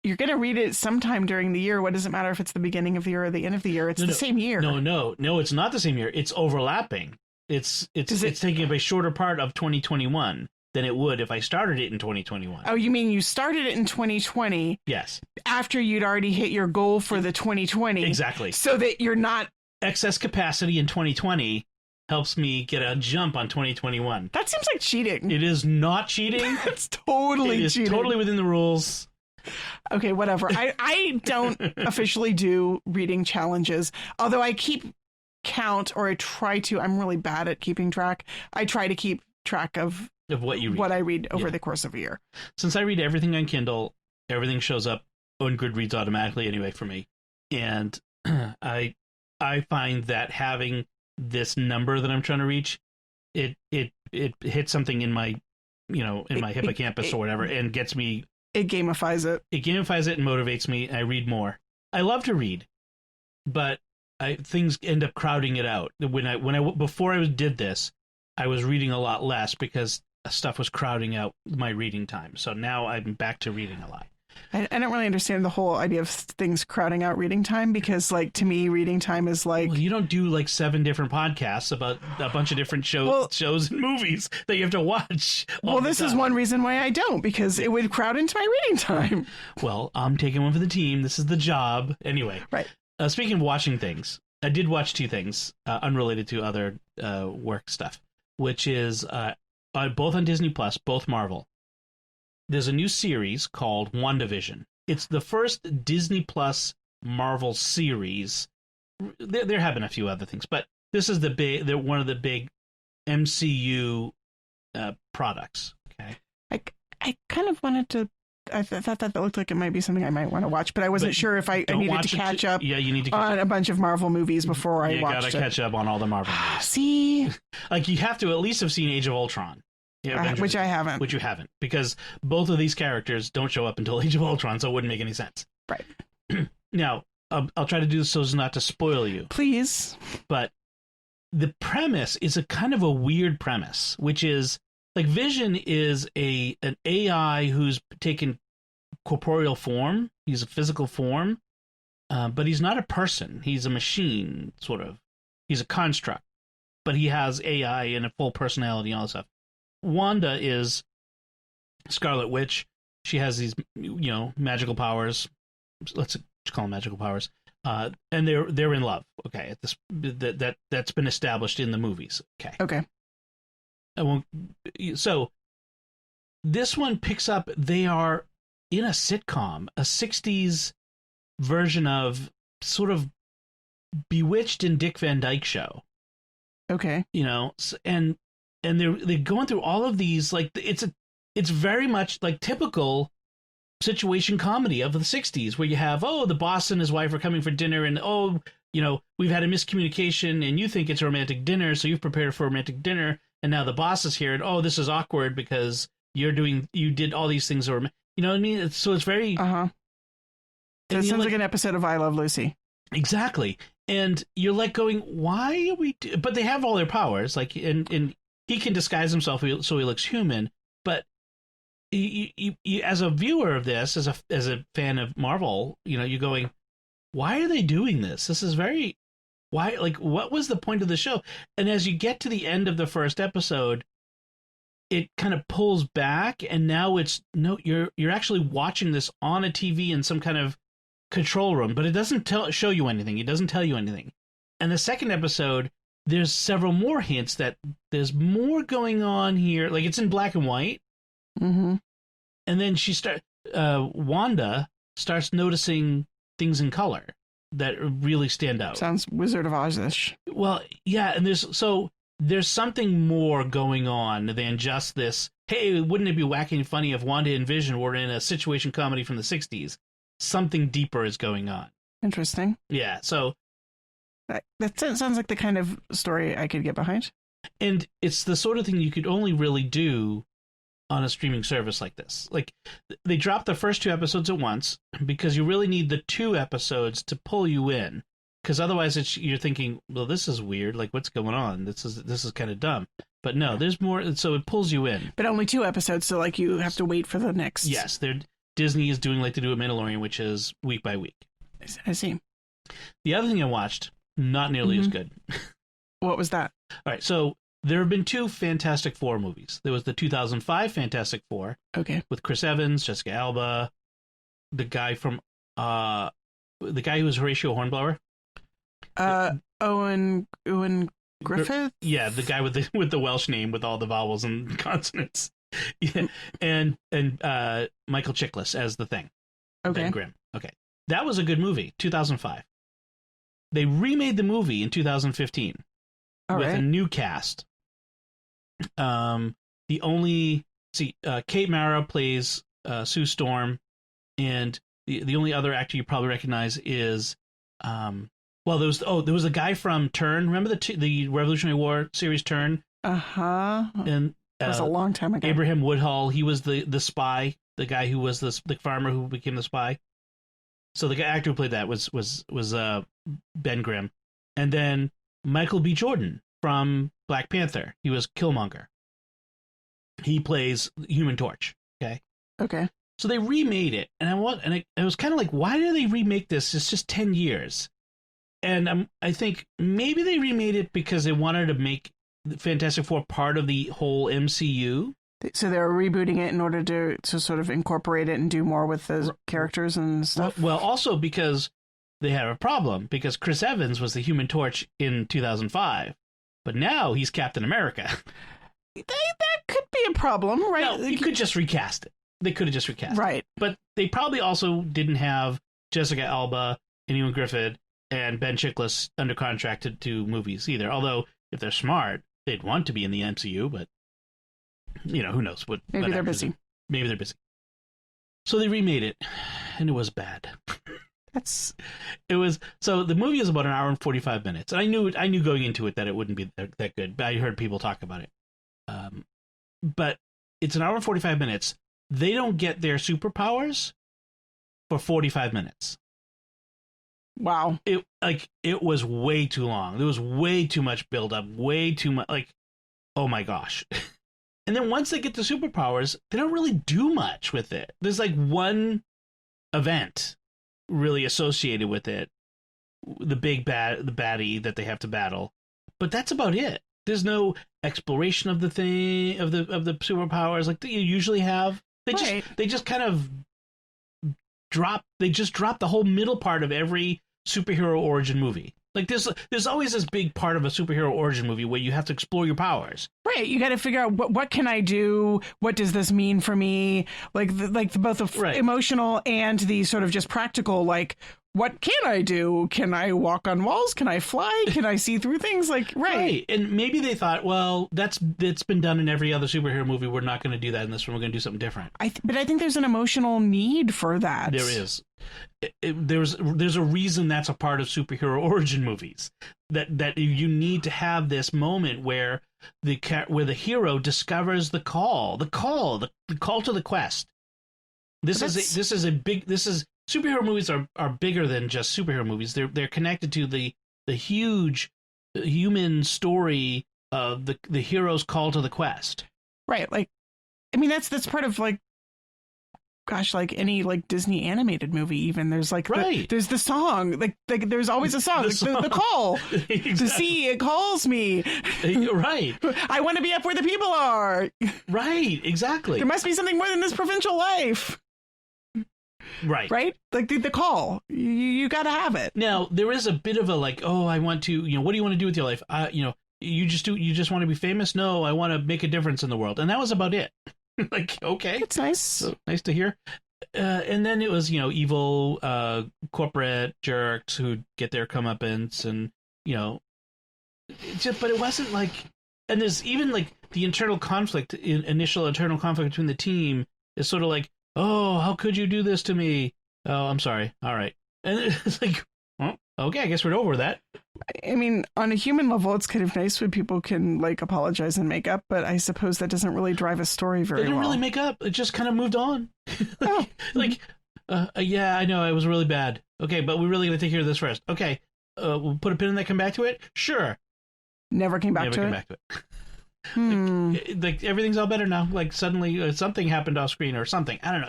you're going to read it sometime during the year. What does it matter if it's the beginning of the year or the end of the year? It's the same year. No, it's not the same year. It's overlapping. It's taking up a shorter part of 2021 than it would if I started it in 2021. Oh, you mean you started it in 2020? Yes. After you'd already hit your goal for the 2020. Exactly. So that you're not... Excess capacity in 2020 helps me get a jump on 2021. That seems like cheating. It is not cheating. It's totally cheating. It is totally within the rules. Okay, whatever. I don't officially do reading challenges, although I keep count, or I try to. I'm really bad at keeping track. I try to keep track of what I read over the course of a year. Since I read everything on Kindle, everything shows up on Goodreads automatically anyway for me. And I find that having this number that I'm trying to reach, it hits something in my my hippocampus or whatever, and gets me. It gamifies it. It gamifies it and motivates me. I read more. I love to read, but things end up crowding it out. Before I did this, I was reading a lot less because stuff was crowding out my reading time. So now I'm back to reading a lot. I don't really understand the whole idea of things crowding out reading time, because like to me reading time is like, well, you don't do like 7 different podcasts about a bunch of different shows and movies that you have to watch. Well, this is one reason why I don't, because it would crowd into my reading time. Well, I'm taking one for the team. This is the job. Anyway. Right. Speaking of watching things, I did watch 2 things unrelated to other work stuff, which is both on Disney Plus, both Marvel. There's a new series called WandaVision. It's the first Disney Plus Marvel series. There have been a few other things, but this is one of the big MCU products. Okay, I kind of wanted to. I thought that looked like it might be something I might want to watch, but I wasn't sure if I needed to catch up. Yeah, you need to on a bunch of Marvel movies before I watched it. You gotta catch up on all the Marvel movies. See, like you have to at least have seen Age of Ultron. Yeah, which I haven't. Which you haven't, because both of these characters don't show up until Age of Ultron, so it wouldn't make any sense. Right. Now, I'll try to do this so as not to spoil you. Please. But the premise is a kind of a weird premise, which is, like, Vision is an AI who's taken corporeal form. He's a physical form, but he's not a person. He's a machine, sort of. He's a construct, but he has AI and a full personality and all that stuff. Wanda is Scarlet Witch. She has these, magical powers. Let's call them magical powers. And they're in love. Okay, that's been established in the movies. Okay. So this one picks up. They are in a sitcom, a '60s version of sort of Bewitched and Dick Van Dyke Show. Okay. And they're going through all of these, like, it's very much like typical situation comedy of the 60s, where you have, the boss and his wife are coming for dinner, and we've had a miscommunication, and you think it's a romantic dinner, so you've prepared for a romantic dinner, and now the boss is here, and this is awkward because you did all these things, or you know what I mean? So it's very So it sounds like an episode of I Love Lucy. Exactly. And you're like going, why are we but they have all their powers, like, and he can disguise himself so he looks human, but as a viewer of this, as a fan of Marvel, you're going, why are they doing this? This is very why like what was the point of the show? And as you get to the end of the first episode, it kind of pulls back, and now you're actually watching this on a TV in some kind of control room, but it doesn't show you anything. It doesn't tell you anything. And the second episode, there's several more hints that there's more going on here. Like, it's in black and white. Mm-hmm. And then Wanda starts noticing things in color that really stand out. Sounds Wizard of Oz-ish. Well, yeah, and there's something more going on than just this, hey, wouldn't it be wacky and funny if Wanda and Vision were in a situation comedy from the 60s? Something deeper is going on. Interesting. Yeah, so... That sounds like the kind of story I could get behind. And it's the sort of thing you could only really do on a streaming service like this. Like, they dropped the first 2 episodes at once because you really need the 2 episodes to pull you in. Because otherwise you're thinking, well, this is weird. Like, what's going on? This is kind of dumb. But no, there's more. So it pulls you in. But only 2 episodes, so like you have to wait for the next. Yes, Disney is doing like they do a Mandalorian, which is week by week. I see. The other thing I watched, not nearly as good. What was that? All right, so there have been 2 Fantastic Four movies. There was the 2005 Fantastic Four, okay, with Chris Evans, Jessica Alba, the guy who was Horatio Hornblower. Owen Griffith. Yeah, the guy with the Welsh name with all the vowels and consonants. Yeah, and Michael Chiklis as the Thing. Okay. Ben Grimm. Okay, that was a good movie. 2005. They remade the movie in 2015 with a new cast. Kate Mara plays Sue Storm, and the only other actor you probably recognize is there was a guy from Turn. Remember the Revolutionary War series Turn? And that was a long time ago. Abraham Woodhull, he was the spy, the guy who was the farmer who became the spy. So the actor who played that was Ben Grimm. And then Michael B. Jordan from Black Panther. He was Killmonger. He plays Human Torch. Okay. So they remade it, and I was kind of like, why did they remake this? It's just 10 years. And I think maybe they remade it because they wanted to make Fantastic Four part of the whole MCU. So they were rebooting it in order to sort of incorporate it and do more with the characters and stuff? Well, also because they have a problem, because Chris Evans was the Human Torch in 2005, but now he's Captain America. That could be a problem, right? No, you could just recast it. They could have just recast it. Right. But they probably also didn't have Jessica Alba and Ewan Griffith and Ben Chiklis under contract to do movies either. Although, if they're smart, they'd want to be in the MCU, but who knows? Maybe they're busy. Maybe they're busy. So they remade it, and it was bad. So the movie is about an hour and 45 minutes. And I knew going into it that it wouldn't be that good, but I heard people talk about it. But it's an hour and 45 minutes. They don't get their superpowers for 45 minutes. Wow. It was way too long. There was way too much buildup, way too much, oh my gosh. And then once they get the superpowers, they don't really do much with it. There's one event really associated with it, the baddie that they have to battle, but that's about it. There's no exploration of the thing, of the superpowers like that you usually have. They just kind of drop the whole middle part of every superhero origin movie. Like there's always this big part of a superhero origin movie where you have to explore your powers. Right. You got to figure out what can I do? What does this mean for me? Both the emotional and the sort of just practical, what can I do? Can I walk on walls? Can I fly? Can I see through things? Right. And maybe they thought, well, that's been done in every other superhero movie. We're not going to do that in this one. We're going to do something different. But I think there's an emotional need for that. There is. There's a reason that's a part of superhero origin movies. That you need to have this moment where the hero discovers the call to the quest. Superhero movies are bigger than just superhero movies. They're connected to the huge human story of the hero's call to the quest. Right. That's part of gosh, like any like Disney animated movie, even there's like there's the song, like there's always a song, the call. Exactly. The sea, it calls me. Right. I want to be up where the people are. Right. Exactly. There must be something more than this provincial life. Right. Right. Like the call. You got to have it. Now there is a bit of a like, oh, I want to, what do you want to do with your life? You just want to be famous? No, I want to make a difference in the world. And that was about it. Like, okay. It's nice. So, nice to hear. And then it was, evil corporate jerks who'd get their comeuppance and, but it wasn't like, and there's even like the initial internal conflict between the team is sort of like, oh, how could you do this to me? Oh, I'm sorry. All right. And it's like, well, okay, I guess we're over that. I mean, on a human level, it's kind of nice when people can like apologize and make up, but I suppose that doesn't really drive a story very well. They didn't really make up. It just kind of moved on. Oh. Yeah, I know, it was really bad. Okay, but we're really going to take care of this first. Okay, we'll put a pin in that, come back to it? Sure. Never came back to it. Like, everything's all better now. Like, suddenly something happened off screen or something. I don't know.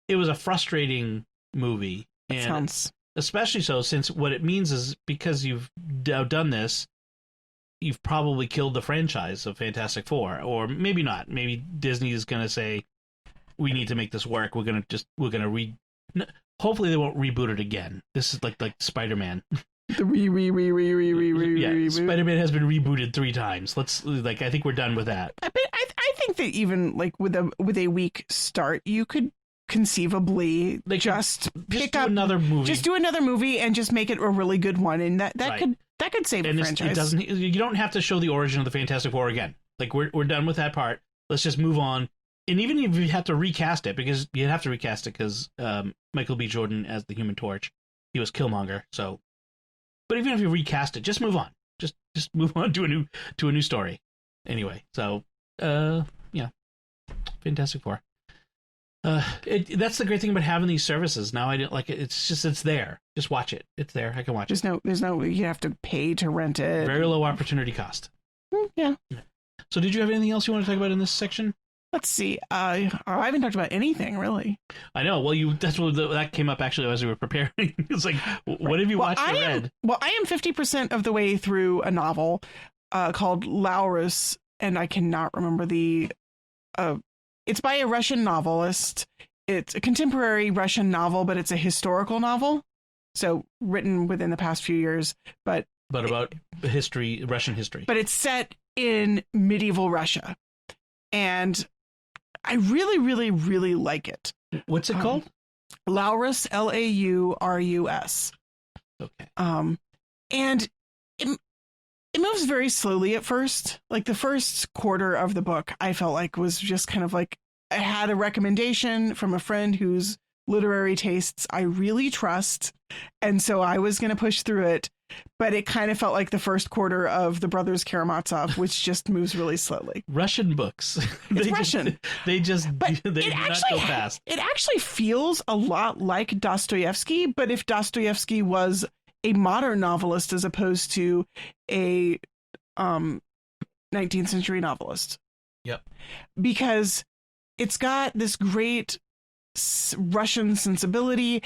It was a frustrating movie. And sounds... especially so since what it means is because you've done this, you've probably killed the franchise of Fantastic Four. Or maybe not. Maybe Disney is going to say, we need to make this work. Hopefully they won't reboot it again. This is like Spider-Man. The Yeah, Spider-Man has been rebooted 3 times. I think we're done with that. I think that even like with a weak start, you could conceivably just pick up another movie. Just do another movie and just make it a really good one, and that could save a franchise. You don't have to show the origin of the Fantastic Four again. Like we're done with that part. Let's just move on. And even if you have to recast it, because you'd have to recast it because Michael B. Jordan as the Human Torch, he was Killmonger. So, but even if you recast it, just move on. Just move on to a new story. Anyway, so yeah, Fantastic Four. That's the great thing about having these services. Now I don't like it. It's there. Just watch it. It's there. I can watch it. There's no you have to pay to rent it. Very low opportunity cost. Yeah. So did you have anything else you want to talk about in this section? Let's see. I haven't talked about anything really. I know. Well, that came up actually as we were preparing. It's like, what have you watched or read? Well, I am 50% of the way through a novel called Laurus, and I cannot remember the. It's by a Russian novelist. It's a contemporary Russian novel, but it's a historical novel, so written within the past few years. But about history, Russian history. But it's set in medieval Russia, and I really, really, really like it. What's it called? Laurus, Laurus. Okay. And it moves very slowly at first. Like the first quarter of the book, I felt like was just kind of like I had a recommendation from a friend whose literary tastes I really trust, and so I was going to push through it. But it kind of felt like the first quarter of the Brothers Karamazov, which just moves really slowly. Russian books. It's Russian. They do not go fast. It actually feels a lot like Dostoevsky, but if Dostoevsky was a modern novelist as opposed to a 19th century novelist. Yep. Because it's got this great Russian sensibility,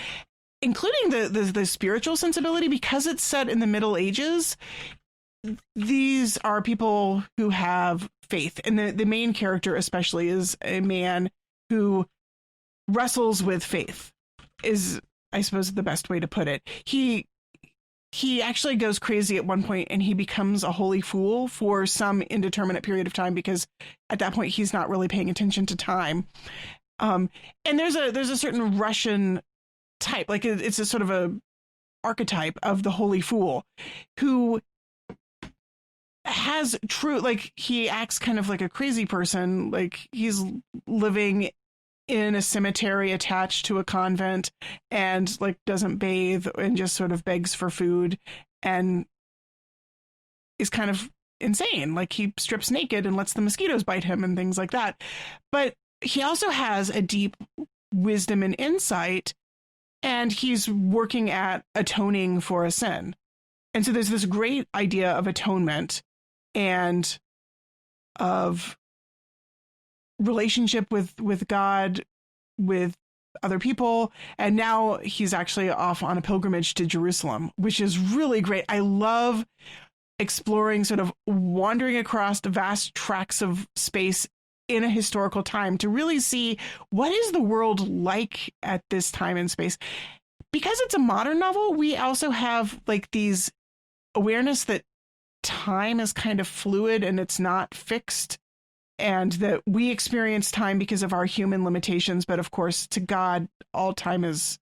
including the spiritual sensibility, because it's set in the Middle Ages. These are people who have faith, and the main character especially is a man who wrestles with faith, is I suppose the best way to put it. He actually goes crazy at one point, and he becomes a holy fool for some indeterminate period of time, because at that point he's not really paying attention to time. And there's a certain Russian type, like it's a sort of a archetype of the holy fool who has true, like he acts kind of like a crazy person, like he's living in a cemetery attached to a convent and like doesn't bathe and just sort of begs for food and is kind of insane. Like he strips naked and lets the mosquitoes bite him and things like that. But he also has a deep wisdom and insight, and he's working at atoning for a sin. And so there's this great idea of atonement and of relationship with God, with other people, and now he's actually off on a pilgrimage to Jerusalem, which is really great. I love exploring, sort of wandering across vast tracts of space in a historical time to really see what is the world like at this time in space. Because it's a modern novel, we also have like these awareness that time is kind of fluid and it's not fixed, and that we experience time because of our human limitations. But of course, to God, all time is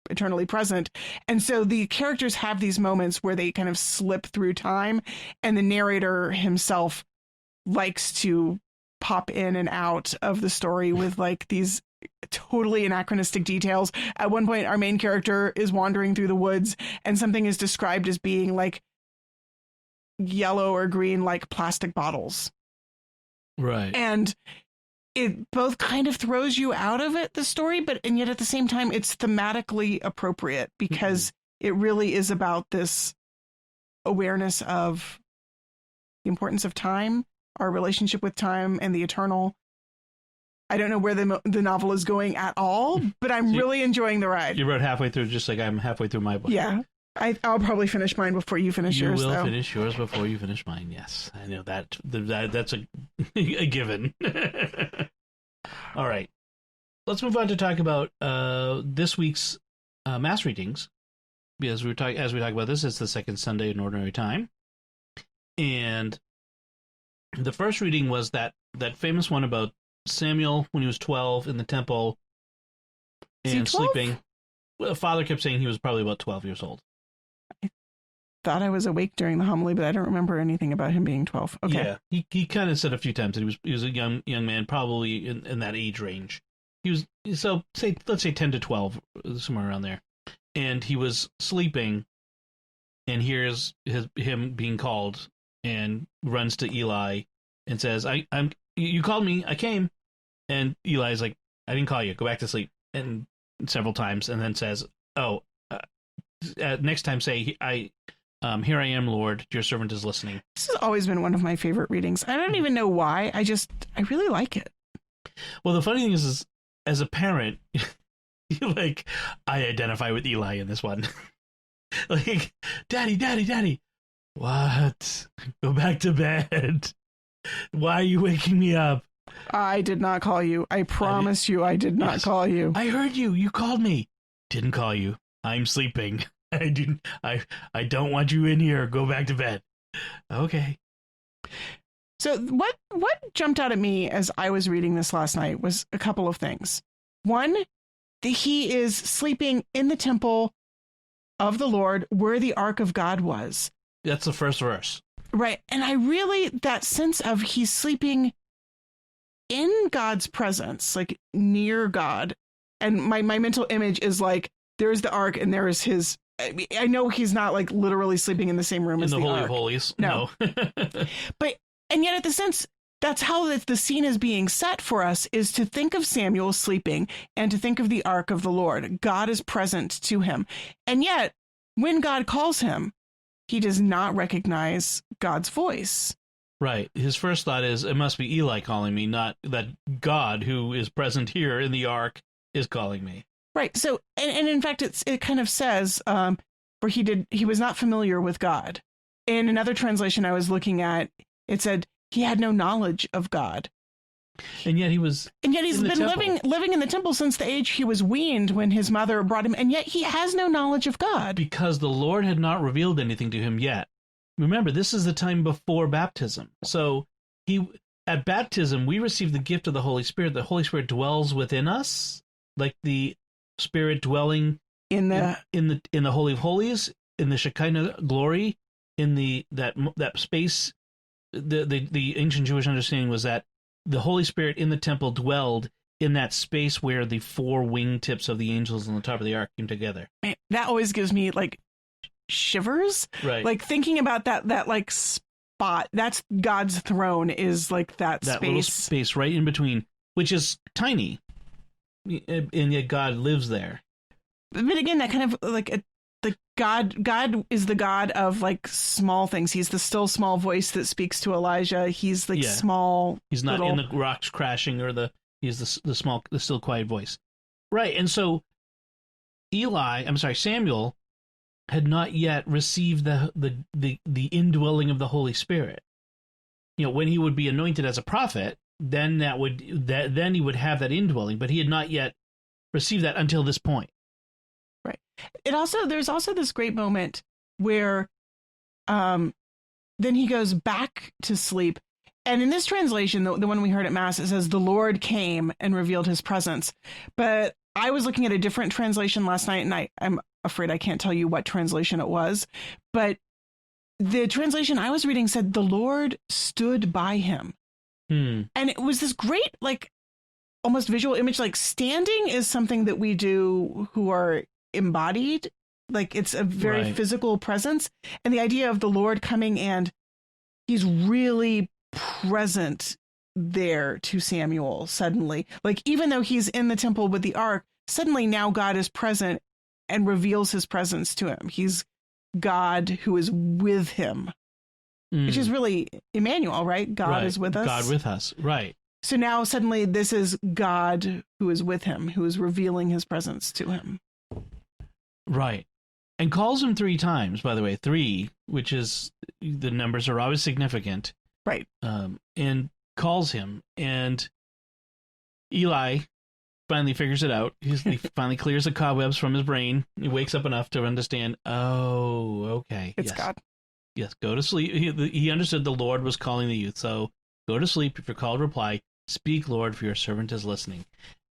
eternally present. And so the characters have these moments where they kind of slip through time, and the narrator himself likes to pop in and out of the story with like these totally anachronistic details. At one point, our main character is wandering through the woods and something is described as being like yellow or green, like plastic bottles. Right. And it both kind of throws you out of it, the story, and yet at the same time, it's thematically appropriate because it really is about this awareness of the importance of time, our relationship with time and the eternal. I don't know where the novel is going at all, but I'm really enjoying the ride. You wrote halfway through, just like I'm halfway through my book. Yeah. I'll probably finish mine before you finish yours. You will though. finish yours before you finish mine. Yes, I know that's a given. All right, let's move on to talk about this week's mass readings, because as we talk about this, it's the second Sunday in Ordinary Time, and the first reading was that famous one about Samuel when he was 12 in the temple and sleeping. Well, the father kept saying he was probably about 12 years old. I thought I was awake during the homily, but I don't remember anything about him being 12. Okay. Yeah, he kind of said a few times that he was a young man, probably in that age range. He was, so let's say 10 to 12, somewhere around there. And he was sleeping, and hears him being called, and runs to Eli and says, you called me, I came. And Eli's like, I didn't call you, go back to sleep. And several times, and then says, next time say, here I am, Lord, your servant is listening. This has always been one of my favorite readings. I don't even know why. I really like it. Well, the funny thing is as a parent, I identify with Eli in this one. Like, Daddy, what? Go back to bed. Why are you waking me up? I did not call you. I promise you I did not call you. I heard you. You called me. Didn't call you. I'm sleeping. I don't want you in here. Go back to bed. Okay. So what jumped out at me as I was reading this last night was a couple of things. One, that he is sleeping in the temple of the Lord where the Ark of God was. That's the first verse. Right. And I really, that sense of he's sleeping in God's presence, like near God. And my mental image is like, there's the Ark and there is his, I know he's not like literally sleeping in the same room as the Ark. In the Holy of Holies. No. And yet at the sense, that's how the scene is being set for us, is to think of Samuel sleeping and to think of the Ark of the Lord. God is present to him. And yet when God calls him, he does not recognize God's voice. Right. His first thought is, it must be Eli calling me, not that God, who is present here in the Ark, is calling me. Right. So, and in fact, it kind of says, where he was not familiar with God. In another translation I was looking at, it said he had no knowledge of God. And yet he's been living in the temple since the age he was weaned when his mother brought him, and yet he has no knowledge of God. Because the Lord had not revealed anything to him yet. Remember, this is the time before baptism. So at baptism, we receive the gift of the Holy Spirit. The Holy Spirit dwells within us, like the Spirit dwelling in the Holy of Holies, in the Shekinah glory, in that space. The ancient Jewish understanding was that the Holy Spirit in the temple dwelled in that space where the four wingtips of the angels on the top of the ark came together. Man, that always gives me like shivers. Right. Like thinking about that like spot. That's God's throne, is like that space. Little space right in between, which is tiny, and yet God lives there. But again, that kind of like God is the God of like small things. He's the still small voice that speaks to Elijah. He's like small. He's not in the rocks crashing or the He's the still quiet voice. Right. And so Samuel had not yet received the indwelling of the Holy Spirit. When he would be anointed as a prophet, then then he would have that indwelling, but he had not yet received that until this point. Right. There's also this great moment where then he goes back to sleep. And in this translation, the one we heard at Mass, it says the Lord came and revealed his presence. But I was looking at a different translation last night, and I'm afraid I can't tell you what translation it was. But the translation I was reading said the Lord stood by him. And it was this great, like, almost visual image. Like, standing is something that we do who are embodied. Like, it's a very physical presence. And the idea of the Lord coming and he's really present there to Samuel suddenly. Like, even though he's in the temple with the ark, suddenly now God is present and reveals his presence to him. He's God who is with him, which is really Emmanuel, right? God is with us. God with us, right. So now suddenly this is God who is with him, who is revealing his presence to him. Right. And calls him 3 times, by the way, 3, which is, the numbers are always significant. Right. And calls him, and Eli finally figures it out. He finally clears the cobwebs from his brain. He wakes up enough to understand, okay. It's God. Yes, go to sleep. He understood the Lord was calling the youth, so go to sleep. If you're called, reply, speak, Lord, for your servant is listening.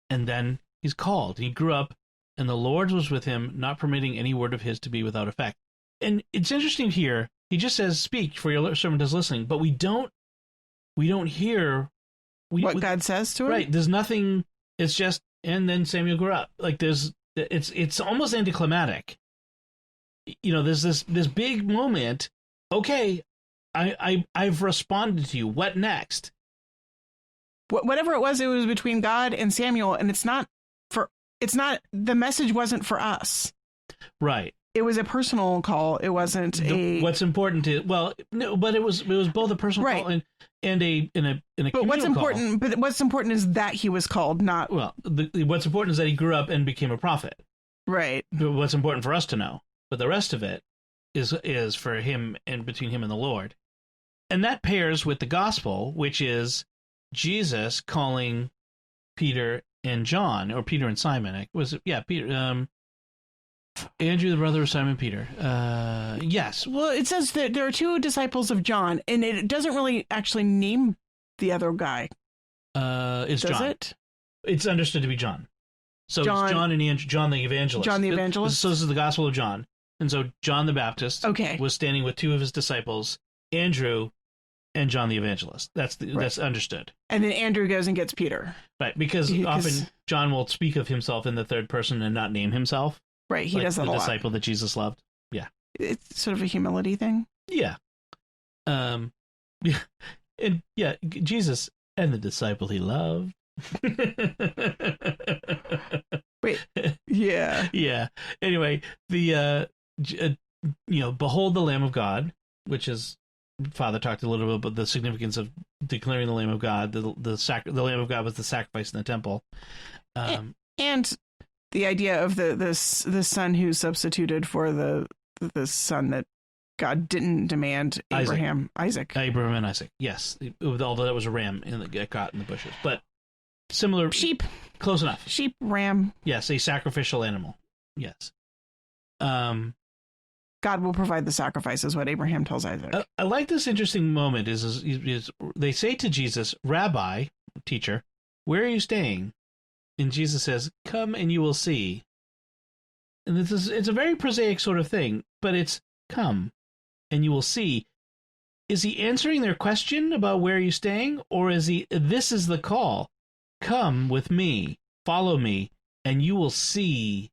And then he's called. He grew up, and the Lord was with him, not permitting any word of his to be without effect. And it's interesting here, he just says, speak, for your servant is listening, but we don't hear what God says to him. Right. There's nothing. It's just, and then Samuel grew up. Like, it's almost anticlimactic. There's this big moment. Okay, I've responded to you. What next? Whatever it was between God and Samuel, and the message wasn't for us. Right. It was a personal call. It wasn't what's important to, no, but it was both a personal call and a but what's important call. But what's important is that he was called, not what's important is that he grew up and became a prophet. Right. But what's important for us to know, but the rest of it is for him and between him and the Lord. And that pairs with the gospel, which is Jesus calling Peter and John, or Peter and Simon. Peter, Andrew, the brother of Simon Peter. Yes. Well, it says that there are 2 disciples of John, and it doesn't really actually name the other guy. It's Does John. it? It's understood to be John. So it's John and Andrew, John the evangelist. John the evangelist? So this is the Gospel of John. And so John the Baptist was standing with 2 of his disciples, Andrew and John the evangelist. That's understood. And then Andrew goes and gets Peter. Right, because often John will speak of himself in the third person and not name himself. Right, he does that a lot. The disciple that Jesus loved. Yeah. It's sort of a humility thing. Yeah. And Jesus and the disciple he loved. Wait. Yeah. Yeah. Anyway, behold the Lamb of God, which is, Father talked a little bit about the significance of declaring the Lamb of God. The Lamb of God was the sacrifice in the temple. And the idea of the son who substituted for the son that God didn't demand, Isaac. Abraham and Isaac, yes. Although that was a ram that got caught in the bushes. But similar. Sheep. Close enough. Sheep, ram. Yes, a sacrificial animal. Yes. God will provide the sacrifice, is what Abraham tells Isaac. I like this interesting moment is they say to Jesus, Rabbi, teacher, where are you staying? And Jesus says, come and you will see. And it's a very prosaic sort of thing, but it's come and you will see. Is he answering their question about where are you staying? Or this is the call. Come with me, follow me, and you will see.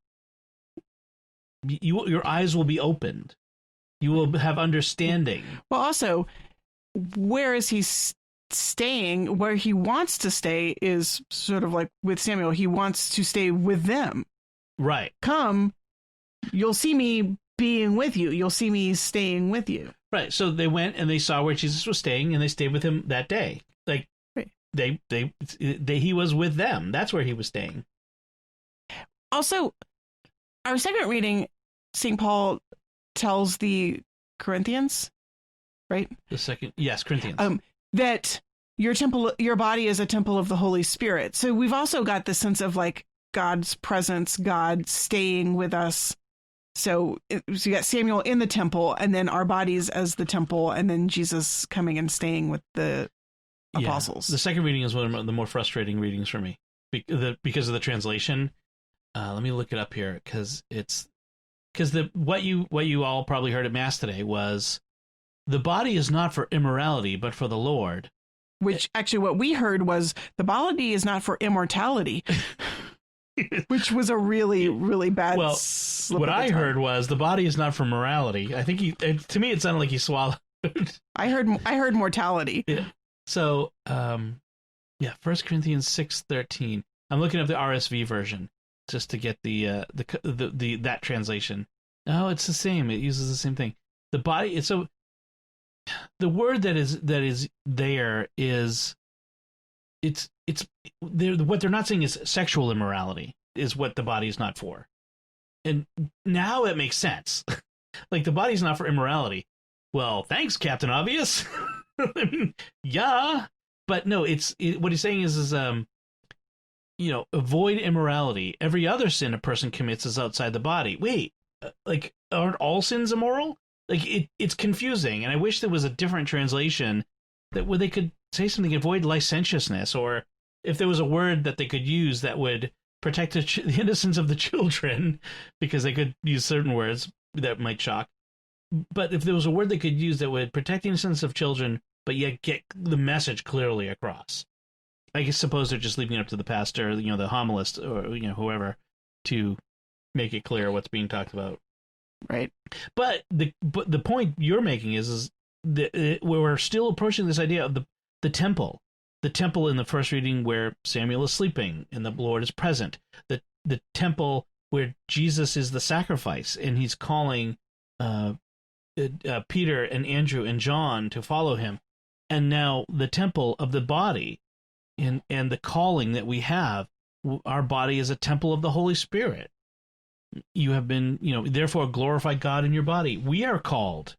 Your eyes will be opened. You will have understanding. Well, also, where is he staying? Where he wants to stay is sort of like with Samuel. He wants to stay with them. Right. Come, you'll see me being with you. You'll see me staying with you. Right. So they went and they saw where Jesus was staying, and they stayed with him that day. Like, he was with them. That's where he was staying. Also, our second reading, St. Paul tells the Corinthians, right? The second, yes, Corinthians. That your body is a temple of the Holy Spirit. So we've also got the sense of like God's presence, God staying with us. So you got Samuel in the temple, and then our bodies as the temple, and then Jesus coming and staying with the apostles. The second reading is one of the more frustrating readings for me because of the translation. Let me look it up here because what you all probably heard at Mass today was the body is not for immorality but for the Lord. Which actually what we heard was the body is not for immortality. Which was a really, really bad slip what of the I tongue. Heard was the body is not for morality. I think to me it sounded like he swallowed. I heard mortality. Yeah. So, 1 Corinthians 6:13. I'm looking up the RSV version just to get the that translation. No, it's the same. It uses the same thing. The body. So the word that is there is it's what they're not saying is sexual immorality is what the body is not for. And now it makes sense. Like the body's not for immorality. Well, thanks, Captain Obvious. I mean, yeah, but no, what he's saying is avoid immorality. Every other sin a person commits is outside the body. Wait, like aren't all sins immoral? Like it's confusing, and I wish there was a different translation where they could say something, avoid licentiousness, or if there was a word that they could use that would protect the innocence of the children, because they could use certain words that might shock. But if there was a word they could use that would protect the innocence of children, but yet get the message clearly across. I suppose they're just leaving it up to the pastor, the homilist, or whoever, to make it clear what's being talked about. Right. But the point you're making is that we're still approaching this idea of the temple. The temple in the first reading where Samuel is sleeping and the Lord is present. The temple where Jesus is the sacrifice and he's calling Peter and Andrew and John to follow him. And now the temple of the body and the calling that we have, our body is a temple of the Holy Spirit. You have been, therefore glorify God in your body. We are called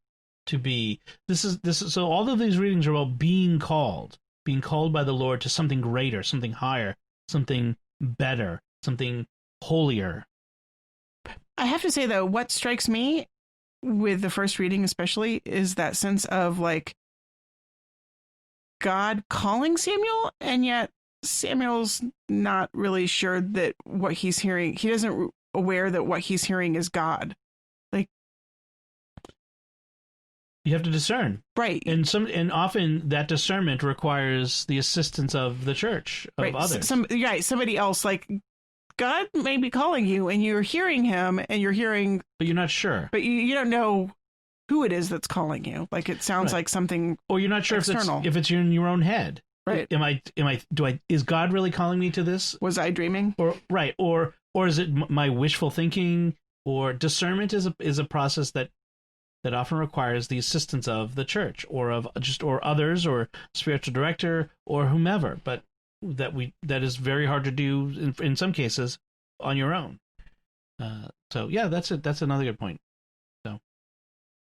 to be, this is so all of these readings are about being called by the Lord to something greater, something higher, something better, something holier. I have to say though, what strikes me with the first reading especially is that sense of like God calling Samuel, and yet Samuel's not really sure that what he's hearing, he doesn't aware that what he's hearing is God. Like, you have to discern, right? And often that discernment requires the assistance of the church, of others. Somebody else. Like, God may be calling you, and you're hearing him, and you're hearing, but you're not sure. But you don't know who it is that's calling you. Like, it sounds like something, or you're not sure external. if it's in your own head. Right? Is God really calling me to this? Was I dreaming? Or is it my wishful thinking? Or discernment is a process that often requires the assistance of the church or others or spiritual director or whomever, but that is very hard to do in some cases on your own. So yeah, that's another good point.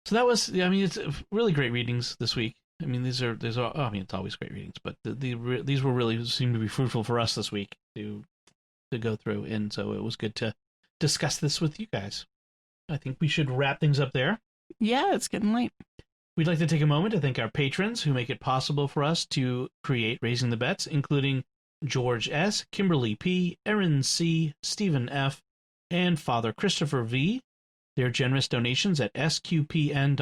So that was, it's really great readings this week. I mean, it's always great readings, but these were really seemed to be fruitful for us this week to go through, and so it was good to discuss this with you guys. I think we should wrap things up there. Yeah, it's getting late. We'd like to take a moment to thank our patrons who make it possible for us to create Raising the Bets, including George S., Kimberly P., Erin C., Stephen F., and Father Christopher V. Their generous donations at sqpn.com/give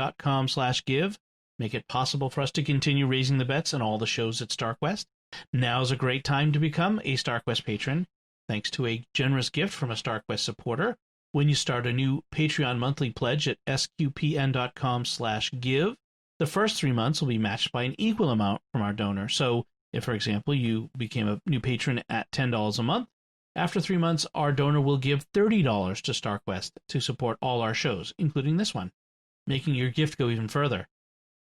make it possible for us to continue Raising the Bets and all the shows at StarQuest. Now's a great time to become a StarQuest patron, thanks to a generous gift from a StarQuest supporter. When you start a new Patreon monthly pledge at sqpn.com/give, the first 3 months will be matched by an equal amount from our donor. So if, for example, you became a new patron at $10 a month, after 3 months, our donor will give $30 to StarQuest to support all our shows, including this one, making your gift go even further.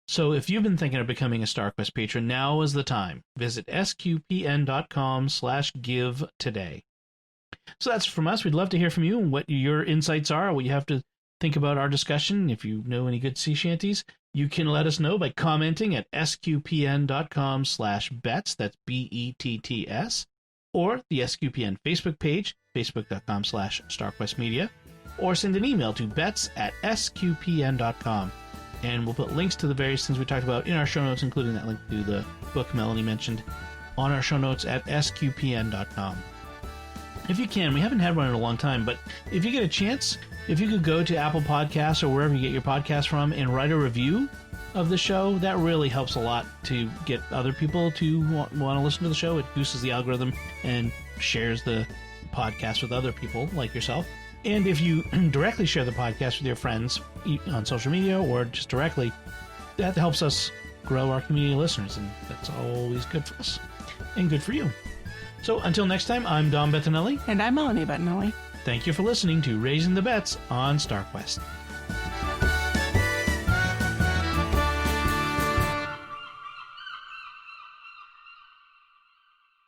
So if you've been thinking of becoming a StarQuest patron, now is the time. Visit sqpn.com/give today. So that's from us. We'd love to hear from you and what your insights are, what you have to think about our discussion. If you know any good sea shanties, you can let us know by commenting at sqpn.com/bets, that's BETTS, or the SQPN Facebook page, facebook.com/StarQuestMedia, or send an email to bets@sqpn.com. And we'll put links to the various things we talked about in our show notes, including that link to the book Melanie mentioned, on our show notes at sqpn.com. If you can, we haven't had one in a long time, but if you get a chance, if you could go to Apple Podcasts or wherever you get your podcast from and write a review of the show, that really helps a lot to get other people to want to listen to the show. It boosts the algorithm and shares the podcast with other people like yourself. And if you directly share the podcast with your friends on social media or just directly, that helps us grow our community of listeners, and that's always good for us and good for you. So until next time, I'm Dom Bettinelli. And I'm Melanie Bettinelli. Thank you for listening to Raising the Bets on StarQuest.